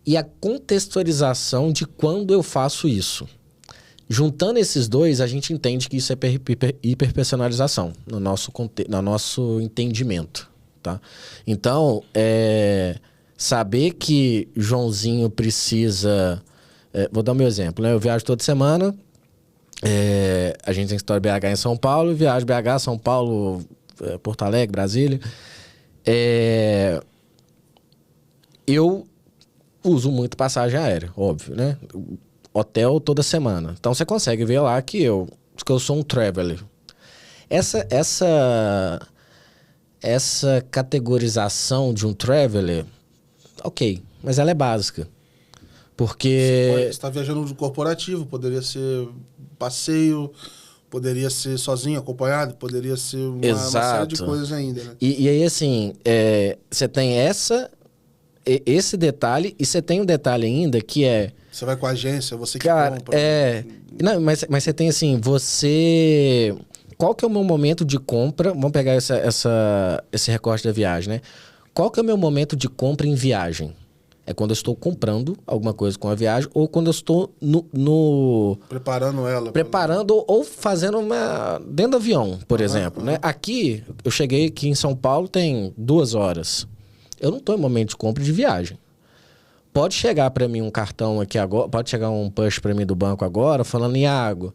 e a contextualização de quando eu faço isso. Juntando esses dois, a gente entende que isso é hiperpersonalização no nosso entendimento, tá? Então, saber que Joãozinho precisa... vou dar o meu exemplo, né? Eu viajo toda semana, a gente tem história BH em São Paulo, eu viajo BH, São Paulo, Porto Alegre, Brasília. Eu uso muito passagem aérea, óbvio, né? Hotel toda semana. Então você consegue ver lá que eu sou um traveler. Essa categorização de um traveler, ok, mas ela é básica. Porque... Você está viajando no corporativo, poderia ser passeio, Poderia ser sozinho, acompanhado, poderia ser uma série de coisas ainda, né? E aí, assim, você tem esse detalhe, e você tem um detalhe ainda que é... Você vai com a agência, você que cara, compra. Não, mas você tem assim, qual que é o meu momento de compra? Vamos pegar esse recorte da viagem, né? Qual que é o meu momento de compra em viagem? É quando eu estou comprando alguma coisa com a viagem ou quando eu estou preparando ela. Preparando ou fazendo dentro do avião, por exemplo, né? Aqui, eu cheguei aqui em São Paulo tem 2 horas. Eu não estou em momento de compra de viagem. Pode chegar para mim um cartão aqui agora, pode chegar um push para mim do banco agora, falando, Iago,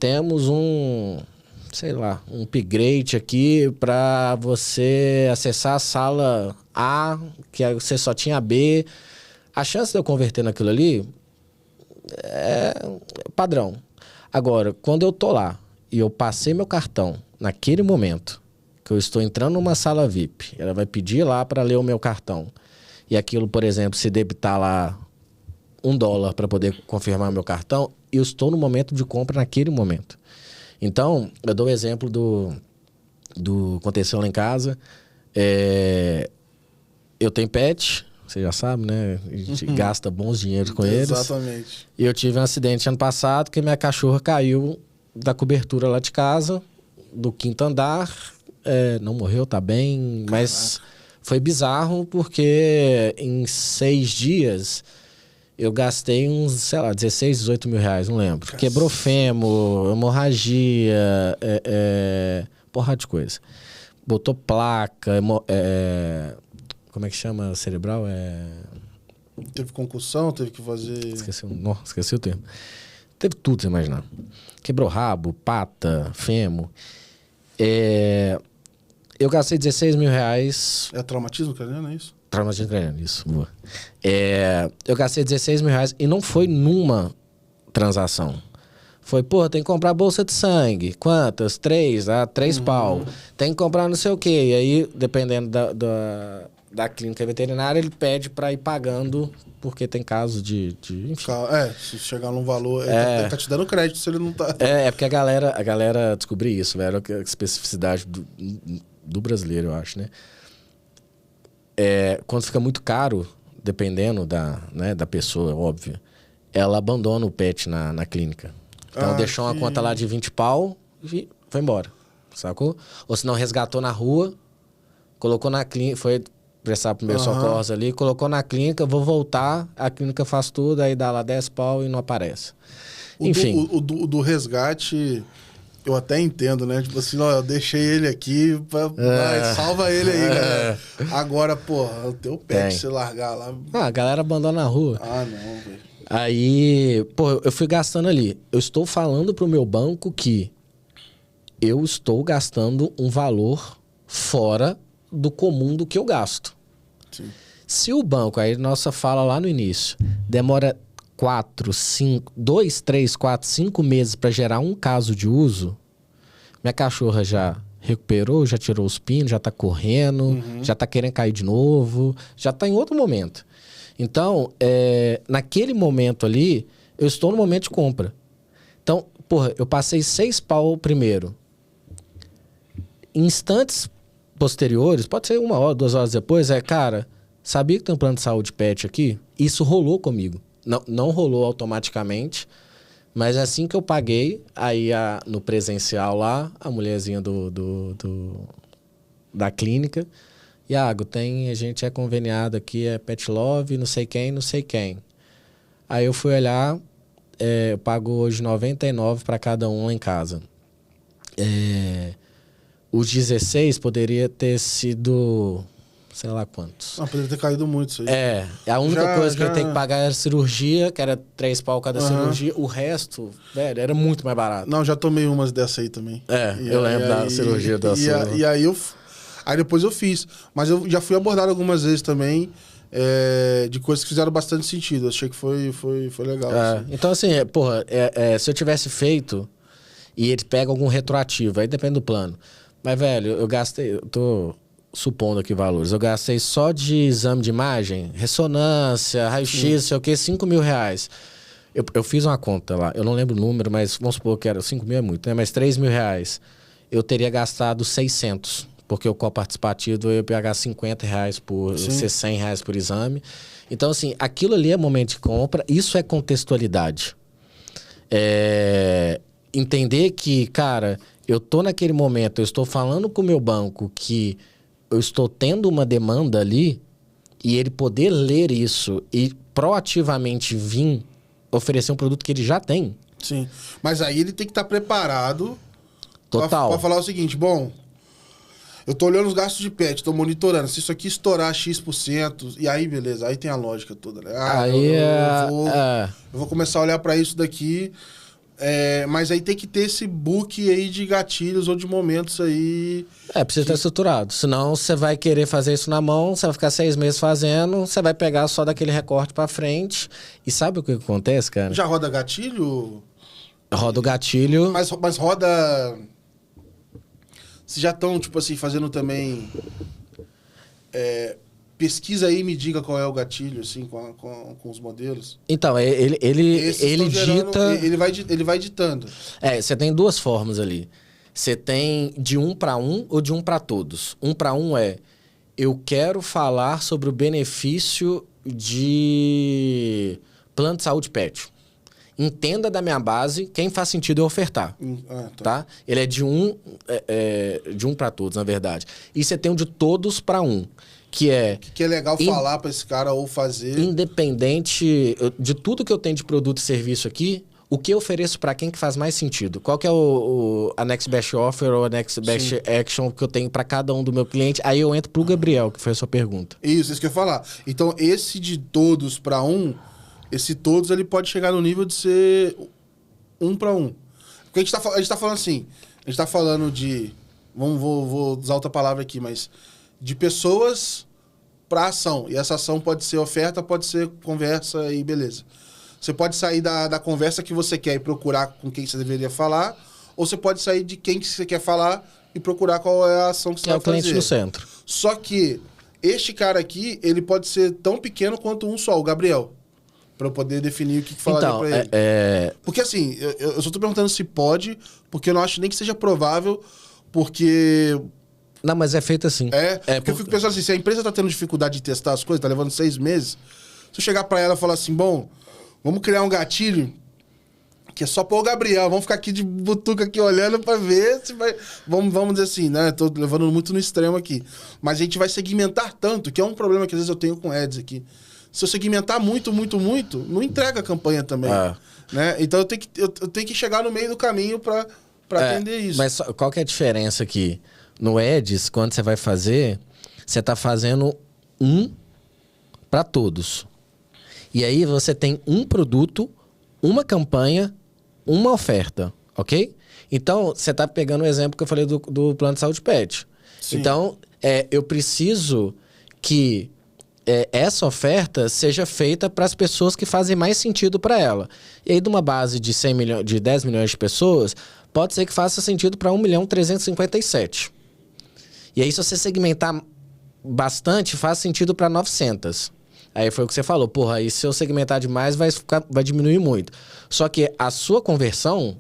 temos um upgrade aqui para você acessar a sala A, que você só tinha B. A chance de eu converter naquilo ali é padrão. Agora, quando eu tô lá e eu passei meu cartão naquele momento, que eu estou entrando numa sala VIP, ela vai pedir lá para ler o meu cartão. E aquilo, por exemplo, se debitar lá $1 para poder confirmar meu cartão, eu estou no momento de compra naquele momento. Então, eu dou o exemplo do aconteceu lá em casa. Eu tenho pet, você já sabe, né? A gente gasta bons dinheiros com eles. Exatamente. E eu tive um acidente ano passado que minha cachorra caiu da cobertura lá de casa, do 5º andar. Não morreu, tá bem, mas foi bizarro porque em 6 dias... eu gastei uns, 16, 18 mil reais, não lembro. Cacete. Quebrou fêmur, hemorragia, porra de coisa. Botou placa, como é que chama? Cerebral? Teve concussão, teve que fazer... Esqueci o termo. Teve tudo, você imaginar. Quebrou rabo, pata, fêmur. Eu gastei 16 mil reais. É traumatismo craniano, é isso? Traumatismo craniano, isso. Boa. Eu gastei 16 mil reais e não foi numa transação. Foi, tem que comprar bolsa de sangue. Quantas? 3? 3 pau. Tem que comprar não sei o quê. E aí, dependendo da clínica veterinária, ele pede pra ir pagando, porque tem casos de enfim. Se chegar num valor, ele tá te dando crédito se ele não tá... Porque a galera descobriu isso, velho. A especificidade do brasileiro, eu acho, né? Quando fica muito caro, dependendo da pessoa, óbvio, ela abandona o pet na clínica. Então deixou uma conta lá de 20 pau e foi embora, sacou? Ou se não, resgatou na rua, colocou na clínica, foi prestar primeiro socorros ali, colocou na clínica, vou voltar, a clínica faz tudo, aí dá lá 10 pau e não aparece. Enfim. O do resgate... eu até entendo, né? Tipo assim, eu deixei ele aqui, salva ele aí, galera. Agora, o teu pet, se largar lá... a galera abandona na rua. Não, velho. Aí, eu fui gastando ali. Eu estou falando pro meu banco que eu estou gastando um valor fora do comum do que eu gasto. Sim. Se o banco, aí nossa fala lá no início, demora 2, 3, 4, 5 meses para gerar um caso de uso, minha cachorra já recuperou, já tirou os pinos, já tá correndo, já tá querendo cair de novo, já tá em outro momento. Então, naquele momento ali, eu estou no momento de compra. Então, eu passei 6 pau primeiro. Em instantes posteriores, pode ser 1 hora, 2 horas depois, cara, sabia que tem um plano de saúde pet aqui? Isso rolou comigo. Não rolou automaticamente, mas assim que eu paguei, aí no presencial lá, a mulherzinha da clínica, Iago, a gente é conveniado aqui, é Pet Love, não sei quem. Aí eu fui olhar, eu pago hoje 99 para cada um lá em casa. Os 16 poderia ter sido... sei lá quantos. Poderia ter caído muito isso aí. A única coisa que eu tenho que pagar era cirurgia, que era 3 pau cada cirurgia. O resto, velho, era muito mais barato. Não, já tomei umas dessa aí também. Eu lembro da cirurgia da sua. E aí aí depois eu fiz. Mas eu já fui abordado algumas vezes também de coisas que fizeram bastante sentido. Achei que foi legal. Assim. Então, assim, se eu tivesse feito e ele pega algum retroativo, aí depende do plano. Mas, velho, eu gastei... eu tô supondo aqui valores. Eu gastei só de exame de imagem, ressonância, raio-x, sei o quê, 5 mil reais. Eu fiz uma conta lá, eu não lembro o número, mas vamos supor que era 5 mil é muito, né? Mas 3 mil reais, eu teria gastado 600, porque o coparticipativo eu ia pagar 50 reais por ser 100 reais por exame. Então, assim, aquilo ali é momento de compra, isso é contextualidade. Entender que, cara, eu tô naquele momento, eu estou falando com o meu banco que eu estou tendo uma demanda ali e ele poder ler isso e proativamente vir oferecer um produto que ele já tem. Sim. Mas aí ele tem que estar preparado Total. pra falar o seguinte, bom, eu tô olhando os gastos de pet, tô monitorando. Se isso aqui estourar X%, e aí, beleza, aí tem a lógica toda, né? Eu vou começar a olhar pra isso daqui, mas aí tem que ter esse book aí de gatilhos ou de momentos aí. Precisa estar estruturado. Senão você vai querer fazer isso na mão, você vai ficar 6 meses fazendo, você vai pegar só daquele recorte pra frente. E sabe o que acontece, cara? Já roda gatilho? Roda o gatilho. Mas roda. Vocês já estão, tipo assim, fazendo também. Pesquisa aí e me diga qual é o gatilho, assim, com os modelos. Então, ele dita. Ele vai ditando. Você tem duas formas ali. Você tem de 1 para 1 ou de 1 para todos. 1 para 1 eu quero falar sobre o benefício de plano de saúde pet. Entenda da minha base, quem faz sentido eu ofertar. Tá? Ele é de 1 para todos, na verdade. E você tem um de todos para 1. Que é legal falar para esse cara ou fazer. Independente de tudo que eu tenho de produto e serviço aqui, o que eu ofereço para quem que faz mais sentido? Qual que é a Next Best Offer ou a Next Best Action que eu tenho para cada um do meu cliente? Aí eu entro pro Gabriel, que foi a sua pergunta. Isso que eu ia falar. Então, esse de todos para 1, esse todos ele pode chegar no nível de ser 1 para 1. Porque a gente tá falando assim, a gente tá falando de... Vou usar outra palavra aqui, mas... de pessoas para ação. E essa ação pode ser oferta, pode ser conversa e beleza. Você pode sair da conversa que você quer e procurar com quem você deveria falar, ou você pode sair de quem que você quer falar e procurar qual é a ação que você vai fazer. É o cliente no centro. Só que este cara aqui, ele pode ser tão pequeno quanto um só, o Gabriel. Pra eu poder definir o que falaria pra ele. Porque assim, eu só tô perguntando se pode, porque eu não acho nem que seja provável, porque... Não, mas é feito assim. Porque eu fico pensando assim, se a empresa tá tendo dificuldade de testar as coisas, tá levando 6 meses, se eu chegar pra ela e falar assim, bom, vamos criar um gatilho que é só pôr o Gabriel, vamos ficar aqui de butuca aqui olhando pra ver se vai... Vamos dizer assim, né? Tô levando muito no extremo aqui. Mas a gente vai segmentar tanto, que é um problema que às vezes eu tenho com ads aqui. Se eu segmentar muito, não entrega a campanha também. Né? Então eu tenho que chegar no meio do caminho pra atender isso. Mas qual que é a diferença aqui? No Ads, quando você vai fazer, você está fazendo para todos. E aí você tem um produto, uma campanha, uma oferta, ok? Então, você está pegando o exemplo que eu falei do plano de saúde pet. Sim. Então, eu preciso que essa oferta seja feita para as pessoas que fazem mais sentido para ela. E aí, de uma base de 10 milhões de pessoas, pode ser que faça sentido para 1.357.000. E aí, se você segmentar bastante, faz sentido para 900. Aí foi o que você falou. Porra, aí se eu segmentar demais, vai diminuir muito. Só que a sua conversão,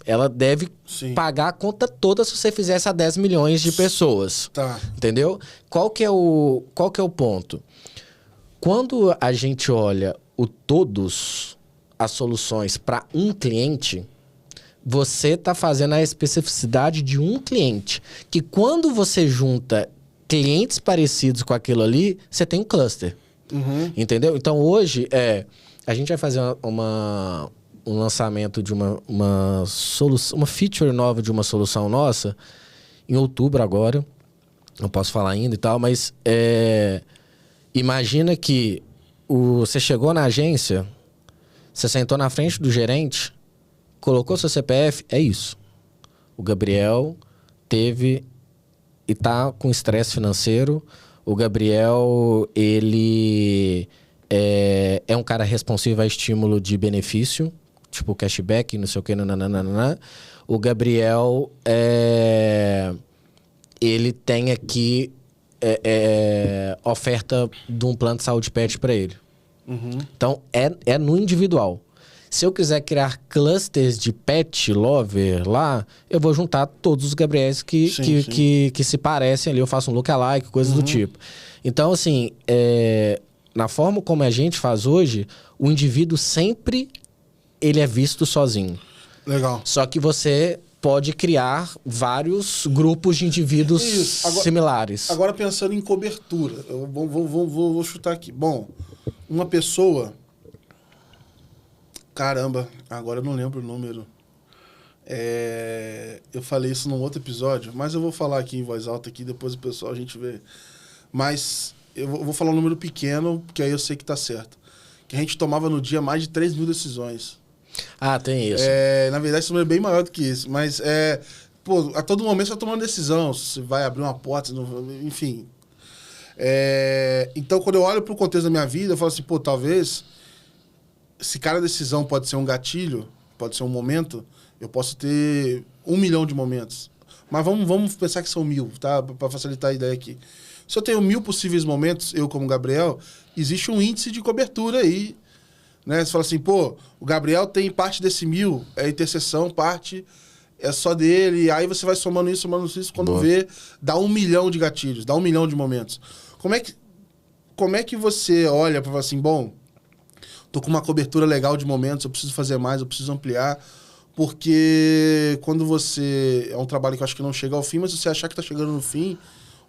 ela deve pagar a conta toda se você fizesse a 10 milhões de pessoas. Tá. Entendeu? Qual que é o ponto? Quando a gente olha todos as soluções para um cliente... você está fazendo a especificidade de um cliente. Que quando você junta clientes parecidos com aquilo ali, você tem um cluster. Entendeu? Então, hoje, a gente vai fazer um lançamento de uma feature nova de uma solução nossa em outubro agora. Não posso falar ainda e tal, mas imagina que você chegou na agência, você sentou na frente do gerente... colocou seu CPF, é isso. O Gabriel teve e tá com estresse financeiro. O Gabriel, ele é um cara responsivo a estímulo de benefício, tipo cashback, não sei o que, nananana. O Gabriel, ele tem aqui oferta de um plano de saúde pet para ele. Então, é no individual. Se eu quiser criar clusters de pet lover lá, eu vou juntar todos os Gabriéis que se parecem ali. Eu faço um lookalike, coisas do tipo. Então, assim, na forma como a gente faz hoje, o indivíduo sempre ele é visto sozinho. Legal. Só que você pode criar vários grupos de indivíduos similares. Agora, pensando em cobertura, eu vou chutar aqui. Bom, uma pessoa... Caramba, agora eu não lembro o número. Eu falei isso num outro episódio, mas eu vou falar aqui em voz alta, aqui, depois o pessoal a gente vê. Mas eu vou falar um número pequeno, porque aí eu sei que tá certo. Que a gente tomava no dia mais de 3 mil decisões. Ah, tem isso. Na verdade, esse número é bem maior do que isso. Mas, a todo momento você tá tomando decisão. Se vai abrir uma porta, enfim. Então, quando eu olho pro contexto da minha vida, eu falo assim, talvez... Se cada decisão pode ser um gatilho, pode ser um momento, eu posso ter 1 milhão de momentos. Mas vamos pensar que são 1000, tá? Para facilitar a ideia aqui. Se eu tenho 1000 possíveis momentos, eu como Gabriel, existe um índice de cobertura aí. Né? Você fala assim, o Gabriel tem parte desse 1000, é interseção, parte é só dele. Aí você vai somando isso, quando vê, dá 1 milhão de gatilhos, dá 1 milhão de momentos. Como é que você olha para falar assim, tô com uma cobertura legal de momentos, eu preciso fazer mais, eu preciso ampliar, porque quando você... É um trabalho que eu acho que não chega ao fim, mas se você achar que tá chegando no fim,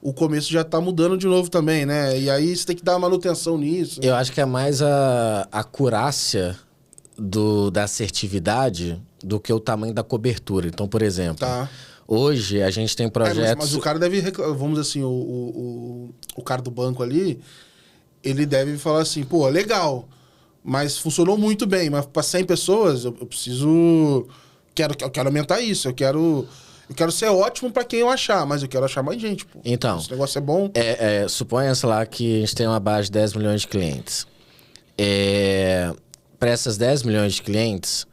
o começo já tá mudando de novo também, né? E aí você tem que dar manutenção nisso. Eu acho que é mais a acurácia da assertividade do que o tamanho da cobertura. Então, por exemplo, hoje a gente tem projetos... Mas o cara deve... Vamos dizer assim, o cara do banco ali, ele deve falar assim, legal... Mas funcionou muito bem. Mas para 100 pessoas, eu preciso... Eu quero aumentar isso. Eu quero ser ótimo para quem eu achar. Mas eu quero achar mais gente. Então... Esse negócio é bom. Suponha-se lá que a gente tem uma base de 10 milhões de clientes. Para essas 10 milhões de clientes,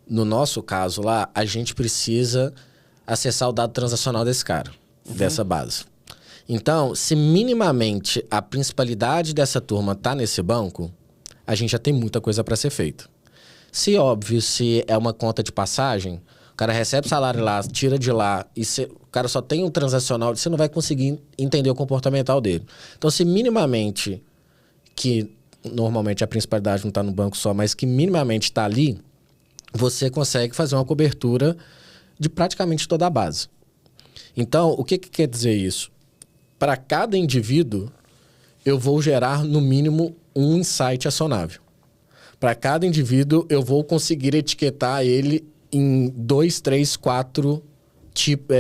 no nosso caso lá, a gente precisa acessar o dado transacional desse cara. Dessa base. Então, se minimamente a principalidade dessa turma tá nesse banco... a gente já tem muita coisa para ser feita. Se é uma conta de passagem, o cara recebe salário lá, tira de lá, e o cara só tem um transacional, você não vai conseguir entender o comportamental dele. Então, se minimamente, que normalmente a principalidade não está no banco só, mas que minimamente está ali, você consegue fazer uma cobertura de praticamente toda a base. Então, o que quer dizer isso? Para cada indivíduo, eu vou gerar, no mínimo, um insight acionável. Para cada indivíduo, eu vou conseguir etiquetar ele em 2, 3, 4 tipos.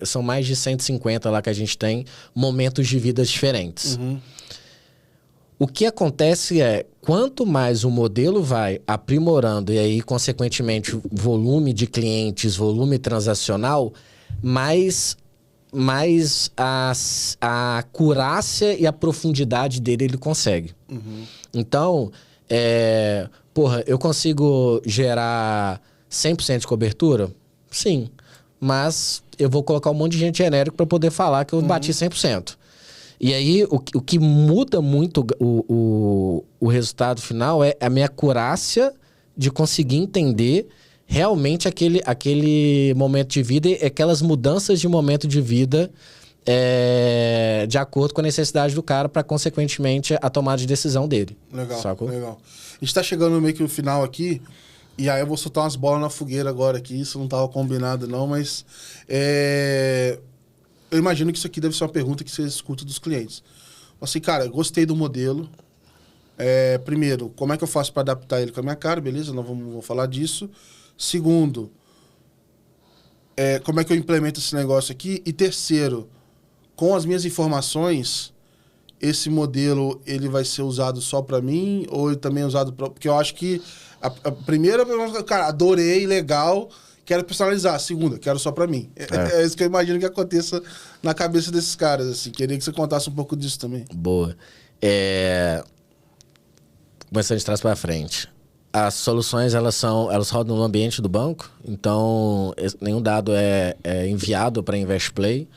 São mais de 150 lá que a gente tem, momentos de vidas diferentes. O que acontece quanto mais o modelo vai aprimorando, e aí, consequentemente, volume de clientes, volume transacional, mais a acurácia e a profundidade dele ele consegue. Então, eu consigo gerar 100% de cobertura? Sim. Mas eu vou colocar um monte de gente genérico para poder falar que eu bati 100%. E aí, o que muda muito o resultado final é a minha acurácia de conseguir entender realmente aquele momento de vida e aquelas mudanças de momento de vida de acordo com a necessidade do cara para, consequentemente, a tomada de decisão dele. Legal, sacou? Legal. A gente tá chegando meio que no final aqui, e aí eu vou soltar umas bolas na fogueira agora aqui, isso não tava combinado não, mas eu imagino que isso aqui deve ser uma pergunta que você escuta dos clientes. Assim, cara, gostei do modelo. Primeiro, como é que eu faço para adaptar ele com a minha cara? Beleza, nós vamos falar disso. Segundo, como é que eu implemento esse negócio aqui? E terceiro, com as minhas informações, esse modelo ele vai ser usado só para mim ou ele também é usado para... Porque eu acho que a primeira pergunta, cara, adorei, legal, quero personalizar. A segunda, quero só para mim. É isso que eu imagino que aconteça na cabeça desses caras, assim. Queria que você contasse um pouco disso também. Boa. Começando de trás para frente. As soluções, elas rodam no ambiente do banco, então nenhum dado é enviado para InvestPlay.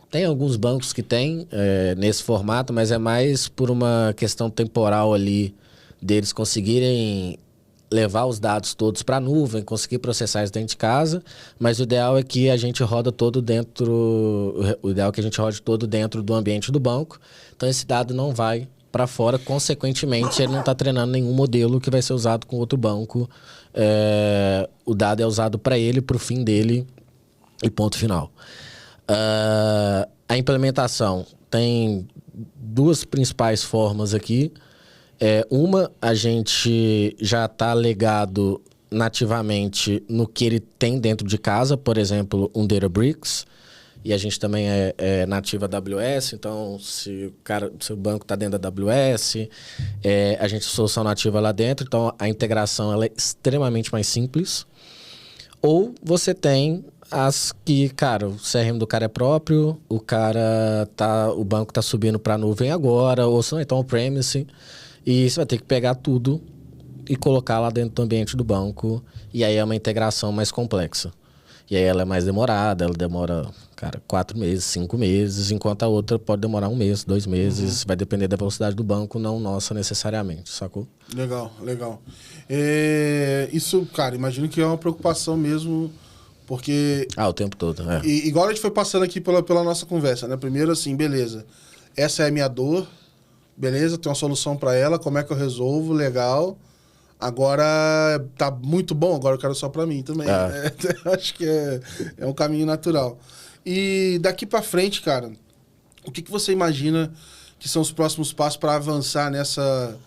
Tem alguns bancos que tem nesse formato, mas é mais por uma questão temporal ali deles conseguirem levar os dados todos para a nuvem, conseguir processar isso dentro de casa, mas o ideal é que a gente roda todo dentro, o ideal é que a gente rode todo dentro do ambiente do banco. Então esse dado não vai para fora, consequentemente ele não está treinando nenhum modelo que vai ser usado com outro banco. O dado é usado para ele, para o fim dele e ponto final. A implementação tem duas principais formas aqui. Uma, a gente já está legado nativamente no que ele tem dentro de casa, por exemplo, um Databricks, e a gente também é nativo AWS, então se o banco está dentro da AWS, a gente é solução nativa lá dentro, então a integração ela é extremamente mais simples. Ou você tem as que, cara, o CRM do cara é próprio, o banco está subindo para a nuvem agora, ou se não, então on-premise, e você vai ter que pegar tudo e colocar lá dentro do ambiente do banco, e aí é uma integração mais complexa. E aí ela é mais demorada, ela demora, 4 meses, 5 meses, enquanto a outra pode demorar 1 mês, 2 meses, vai depender da velocidade do banco, não nossa necessariamente, sacou? Legal. Isso, cara, imagino que é uma preocupação mesmo, porque... o tempo todo, igual a gente foi passando aqui pela nossa conversa, né? Primeiro assim, beleza, essa é a minha dor, beleza, tem uma solução para ela, como é que eu resolvo, legal... Agora tá muito bom, agora eu quero só para mim também. Acho que é um caminho natural. E daqui para frente, cara, o que você imagina que são os próximos passos para avançar nessa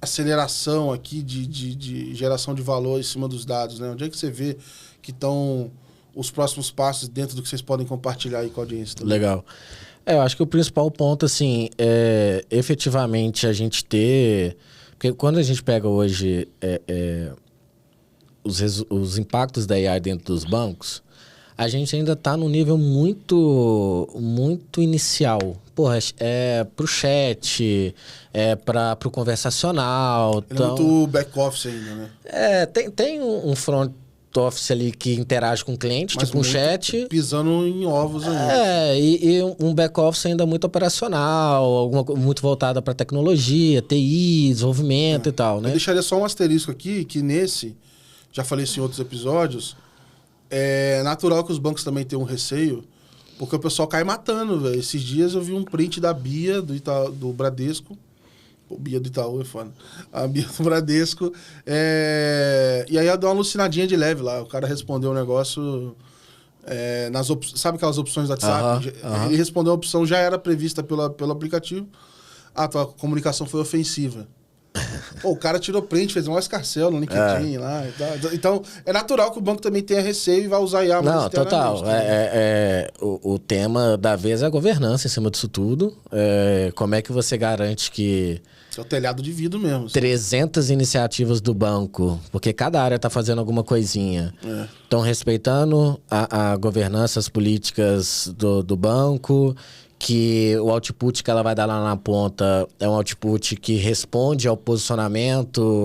aceleração aqui de geração de valor em cima dos dados, né? Onde é que você vê que estão os próximos passos dentro do que vocês podem compartilhar aí com a audiência também? Legal. Eu acho que o principal ponto, assim, é efetivamente a gente ter... Porque quando a gente pega hoje os impactos da AI dentro dos bancos, a gente ainda está num nível muito, muito inicial. Porra, pro chat, para o conversacional. Ele é muito back-office ainda, né? Tem um front office ali que interage com o cliente, mas tipo um chat. Pisando em ovos ainda. E um back-office ainda muito operacional, muito voltada para tecnologia, TI, desenvolvimento e tal, né? Eu deixaria só um asterisco aqui, que já falei isso em outros episódios, é natural que os bancos também tenham um receio, porque o pessoal cai matando, velho. Esses dias eu vi um print da Bia, do Bradesco. O Bia do Itaú é foda. A Bia do Bradesco. E aí eu dei uma alucinadinha de leve lá. O cara respondeu um negócio... sabe aquelas opções do WhatsApp? Ele respondeu a opção, já era prevista pelo aplicativo. Tua comunicação foi ofensiva. O cara tirou print, fez um escarcel no LinkedIn lá. Então, é natural que o banco também tenha receio e vá usar IA. Não, total. O tema da vez é a governança em cima disso tudo. Como é que você garante que... É o telhado de vidro mesmo. 300 iniciativas do banco, porque cada área está fazendo alguma coisinha. Estão respeitando a governança, as políticas do banco, que o output que ela vai dar lá na ponta é um output que responde ao posicionamento,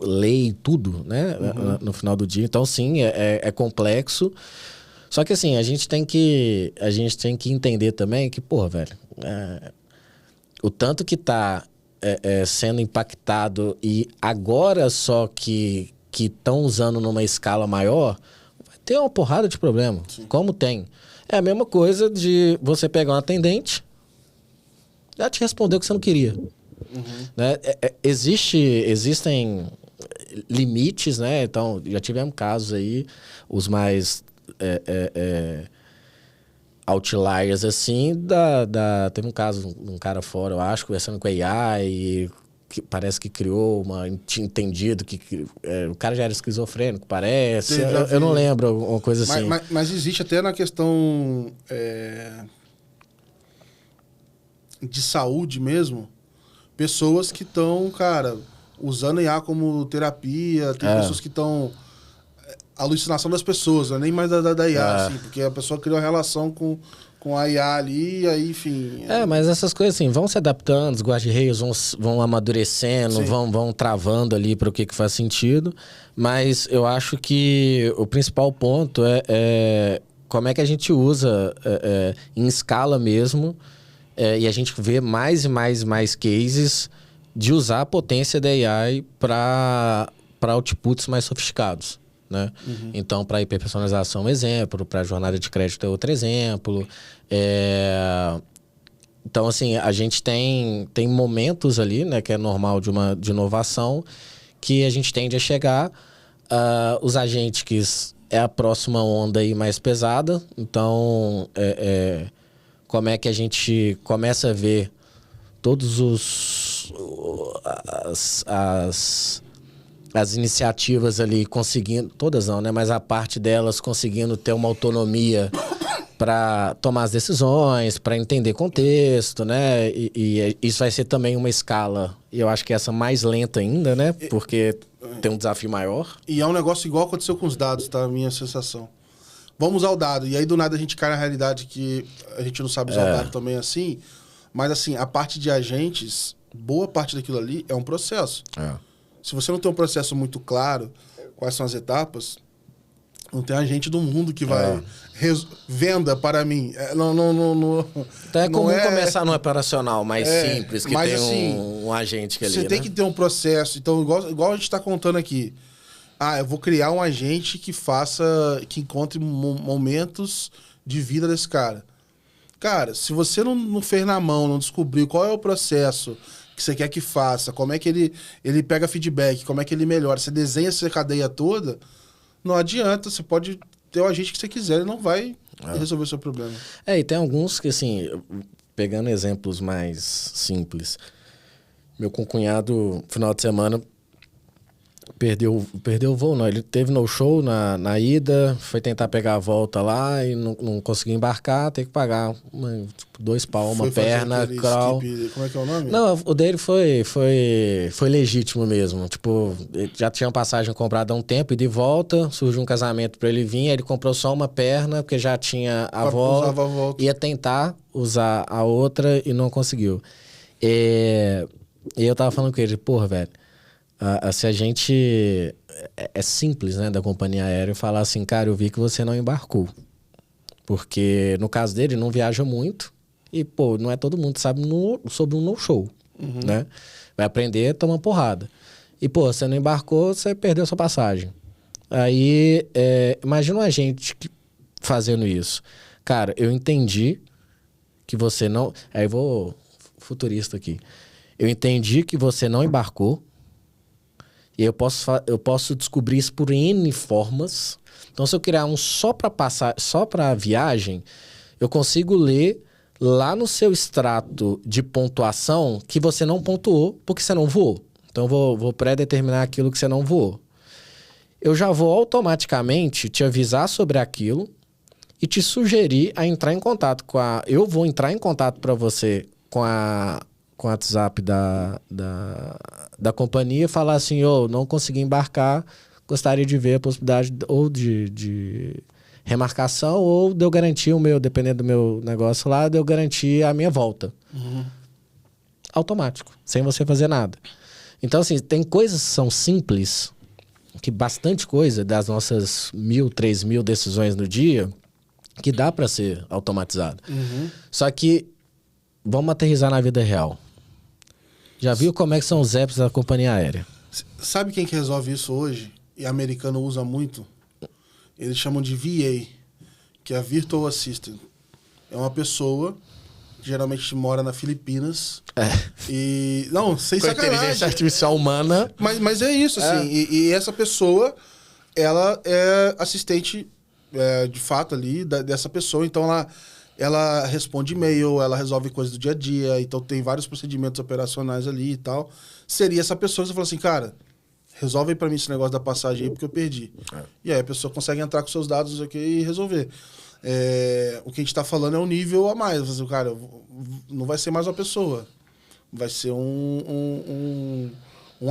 lei, tudo, né? No final do dia. Então, sim, é complexo. Só que, assim, a gente tem que entender também que, porra, velho... O tanto que está sendo impactado e agora só que estão usando numa escala maior, vai ter uma porrada de problema. Sim. Como tem. É a mesma coisa de você pegar um atendente, já te respondeu o que você não queria. Né? Existem limites, né? Então, já tivemos casos aí, os mais... outliers, assim, teve um caso de um cara fora, eu acho, conversando com a AI, que parece que criou tinha entendido que o cara já era esquizofrênico, parece. Eu não lembro, uma coisa assim. Mas existe até na questão de saúde mesmo, pessoas que estão, cara, usando IA como terapia, tem pessoas que estão... alucinação das pessoas, não é nem mais da IA, assim, porque a pessoa criou uma relação com a IA ali, e aí, enfim... Mas essas coisas, assim, vão se adaptando, os guarda-reios vão amadurecendo, vão travando ali para o que faz sentido, mas eu acho que o principal ponto é como é que a gente usa em escala mesmo, e a gente vê mais e mais cases de usar a potência da AI para outputs mais sofisticados, né? Então, para hiperpersonalização é um exemplo, para jornada de crédito é outro exemplo. Então, assim, a gente tem momentos ali, né, que é normal de inovação, que a gente tende a chegar. Os agentes é a próxima onda aí mais pesada. Então, como é que a gente começa a ver todos as iniciativas ali conseguindo, todas não, né? Mas a parte delas conseguindo ter uma autonomia para tomar as decisões, para entender contexto, né? E isso vai ser também uma escala, e eu acho que essa mais lenta ainda, né? Porque tem um desafio maior. E é um negócio igual aconteceu com os dados, tá? A minha sensação. Vamos usar o dado, e aí do nada a gente cai na realidade que a gente não sabe usar o dado também assim, mas assim, a parte de agentes, boa parte daquilo ali é um processo. Se você não tem um processo muito claro, quais são as etapas, não tem agente do mundo que vai venda para mim. Então é comum começar no operacional mais simples, que mas, tem assim, um agente que ali, você tem que ter um processo. Então, igual a gente está contando aqui. Eu vou criar um agente que encontre momentos de vida desse cara. Cara, se você não fez na mão, não descobriu qual é o processo que você quer que faça, como é que ele pega feedback, como é que ele melhora, você desenha essa cadeia toda, não adianta, você pode ter o agente que você quiser, ele não vai resolver o seu problema. E tem alguns que, assim, pegando exemplos mais simples, meu concunhado, final de semana, perdeu o voo, não. Ele teve no show na ida, foi tentar pegar a volta lá e não conseguiu embarcar, tem que pagar £2, uma perna, crawl. Como é que é o nome? Não, o dele foi legítimo mesmo. Tipo, ele já tinha passagem comprada há um tempo e de volta, surgiu um casamento pra ele vir, aí ele comprou só uma perna, porque já tinha a volta, ia tentar usar a outra e não conseguiu. E eu tava falando com ele, porra, velho, se a gente... É simples, né, da companhia aérea falar assim, cara, eu vi que você não embarcou. Porque, no caso dele, não viaja muito e, pô, não é todo mundo que sabe sobre um no-show, né? Vai aprender a tomar porrada. E, pô, você não embarcou, você perdeu sua passagem. Aí, imagina a gente fazendo isso. Cara, eu entendi que você não... Aí vou futurista aqui. Eu entendi que você não embarcou. E eu posso descobrir isso por N formas. Então, se eu criar um só para viagem, eu consigo ler lá no seu extrato de pontuação que você não pontuou porque você não voou. Então, eu vou pré-determinar aquilo que você não voou. Eu já vou automaticamente te avisar sobre aquilo e te sugerir a entrar em contato com a... Eu vou entrar em contato para você com o WhatsApp da companhia, falar assim, não consegui embarcar, gostaria de ver a possibilidade ou de remarcação ou de eu garantir dependendo do meu negócio lá, de eu garantir a minha volta. Automático, sem você fazer nada. Então, assim, tem coisas que são simples, que bastante coisa das nossas 1.000, 3.000 decisões no dia, que dá para ser automatizado. Só que, vamos aterrissar na vida real. Já viu como é que são os apps da companhia aérea? Sabe quem que resolve isso hoje? E americano usa muito? Eles chamam de VA, que é a Virtual Assistant. É uma pessoa que geralmente mora nas Filipinas. E... Não, sem com sacanagem. Inteligência artificial humana. Mas é isso, assim. E essa pessoa, ela é assistente, de fato, ali, dessa pessoa. Então, ela responde e-mail, ela resolve coisas do dia a dia, então tem vários procedimentos operacionais ali e tal. Seria essa pessoa que você fala assim, cara, resolve aí pra mim esse negócio da passagem aí, porque eu perdi. E aí a pessoa consegue entrar com seus dados aqui e resolver. O que a gente tá falando é um nível a mais. Você, cara, não vai ser mais uma pessoa. Vai ser um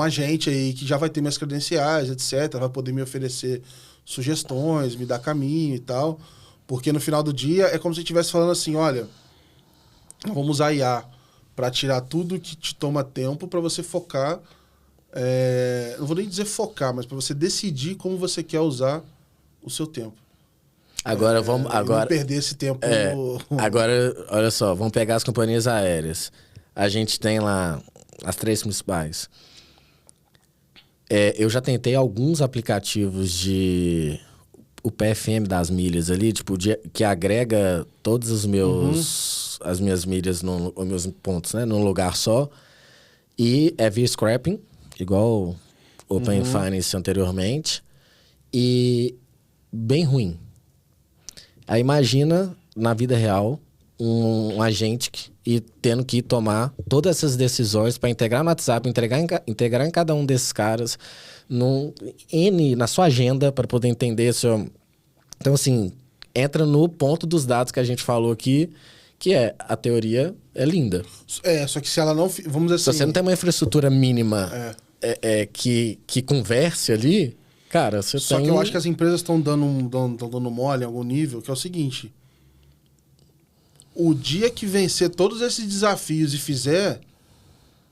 agente aí que já vai ter minhas credenciais, etc. Vai poder me oferecer sugestões, me dar caminho e tal. Porque no final do dia é como se estivesse falando assim, olha, vamos usar IA para tirar tudo que te toma tempo para você focar, não vou nem dizer focar, mas para você decidir como você quer usar o seu tempo. Agora não perder esse tempo. Agora, olha só, vamos pegar as companhias aéreas. A gente tem lá As 3 principais. Eu já tentei alguns aplicativos de... O PFM das milhas ali, tipo, que agrega todos os meus... As minhas milhas, os meus pontos, né? Num lugar só. E é via scrapping, igual o Open Finance anteriormente. E bem ruim. Aí imagina, na vida real, um agente tendo que tomar todas essas decisões para integrar no WhatsApp, integrar em cada um desses caras, na sua agenda, para poder entender seu... Então, assim, entra no ponto dos dados que a gente falou aqui, que a teoria é linda. Só que se ela não... Vamos dizer assim... Se você não tem uma infraestrutura mínima que converse ali, cara, você Só que eu acho que as empresas estão dando mole em algum nível, que é o seguinte... O dia que vencer todos esses desafios e fizer,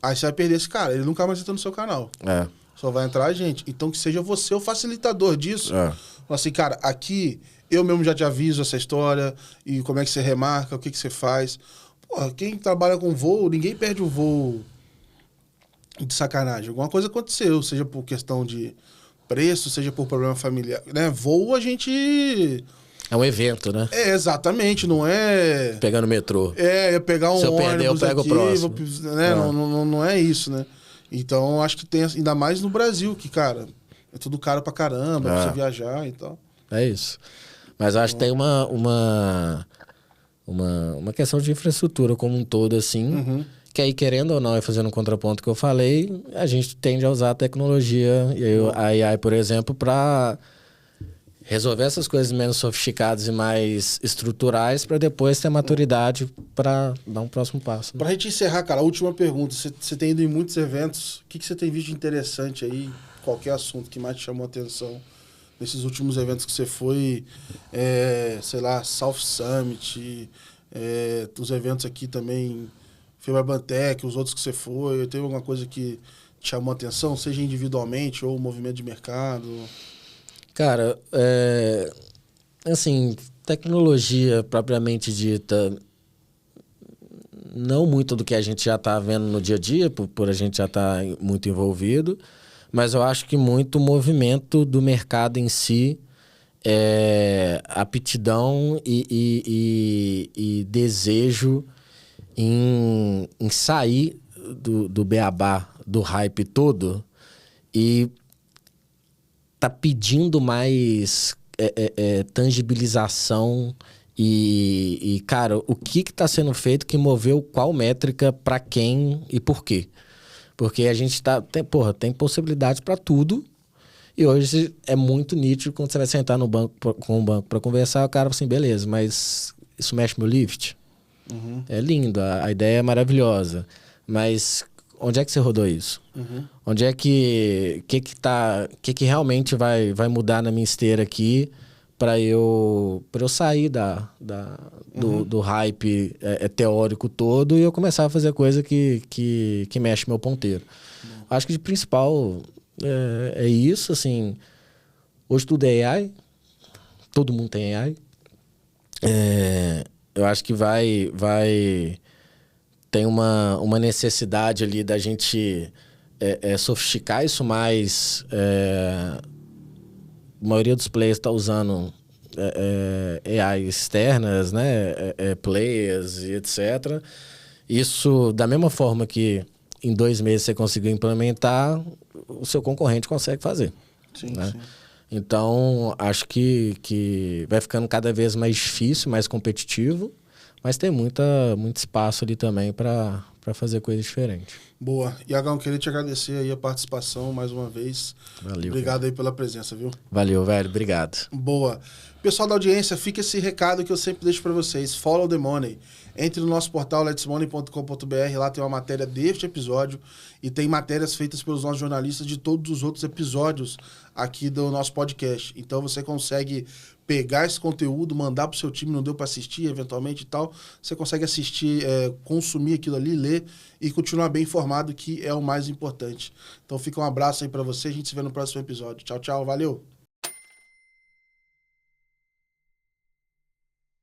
aí você vai perder esse cara. Ele nunca mais entra no seu canal. Só vai entrar a gente. Então que seja você o facilitador disso. Fala assim, cara, aqui eu mesmo já te aviso essa história e como é que você remarca, o que você faz. Porra, quem trabalha com voo, ninguém perde o voo de sacanagem. Alguma coisa aconteceu, seja por questão de preço, seja por problema familiar. Né? Voo a gente... É um evento, né? Exatamente, não é... Pegando metrô. Eu pegar um Se eu perder, eu pego aqui, o próximo. Né? Não é isso, né? Então, acho que tem, ainda mais no Brasil, que, cara, é tudo caro pra caramba, pra você viajar e tal. É isso. Mas eu acho que tem uma questão de infraestrutura como um todo, assim, que aí, querendo ou não, e fazendo um contraponto que eu falei, a gente tende a usar a tecnologia, a AI, por exemplo, para resolver essas coisas menos sofisticadas e mais estruturais para depois ter maturidade para dar um próximo passo. Né? Pra gente encerrar, cara, a última pergunta. Você tem ido em muitos eventos. O que você tem visto de interessante aí? Qualquer assunto que mais te chamou a atenção nesses últimos eventos que você foi? Sei lá, South Summit, os eventos aqui também, Febraban-Tech, os outros que você foi. Teve alguma coisa que te chamou a atenção, seja individualmente ou movimento de mercado? Cara, assim, tecnologia propriamente dita, não muito do que a gente já está vendo no dia a dia, por a gente já estar muito envolvido, mas eu acho que muito movimento do mercado em si, aptidão e desejo em sair do beabá, do hype todo e tá pedindo mais tangibilização e, cara, o que tá sendo feito que moveu qual métrica para quem e por quê? Porque a gente tem possibilidades para tudo e hoje é muito nítido quando você vai sentar no banco com o banco para conversar, o cara fala assim, beleza, mas isso mexe meu lift? É lindo, a ideia é maravilhosa, mas... Onde é que você rodou isso? Onde é que realmente vai mudar na minha esteira aqui para eu sair do hype teórico todo e eu começar a fazer coisa que mexe meu ponteiro. Acho que de principal é isso, assim. Hoje tudo é AI, todo mundo tem AI. Eu acho que tem uma necessidade ali da gente sofisticar isso mais. A maioria dos players está usando AI externas, né? Players e etc. Isso, da mesma forma que em 2 meses você conseguiu implementar, o seu concorrente consegue fazer. Sim, né? sim. Então, acho que vai ficando cada vez mais difícil, mais competitivo. Mas tem muito espaço ali também para fazer coisas diferentes. Boa. Iagão, queria te agradecer aí a participação mais uma vez. Valeu. Obrigado aí pela presença, viu? Valeu, velho. Obrigado. Boa. Pessoal da audiência, fica esse recado que eu sempre deixo para vocês. Follow the money. Entre no nosso portal letsmoney.com.br, lá tem uma matéria deste episódio e tem matérias feitas pelos nossos jornalistas de todos os outros episódios aqui do nosso podcast. Então você consegue pegar esse conteúdo, mandar pro seu time, não deu para assistir eventualmente e tal, você consegue assistir, consumir aquilo ali, ler e continuar bem informado, que é o mais importante. Então fica um abraço aí para você, a gente se vê no próximo episódio. Tchau, tchau, valeu!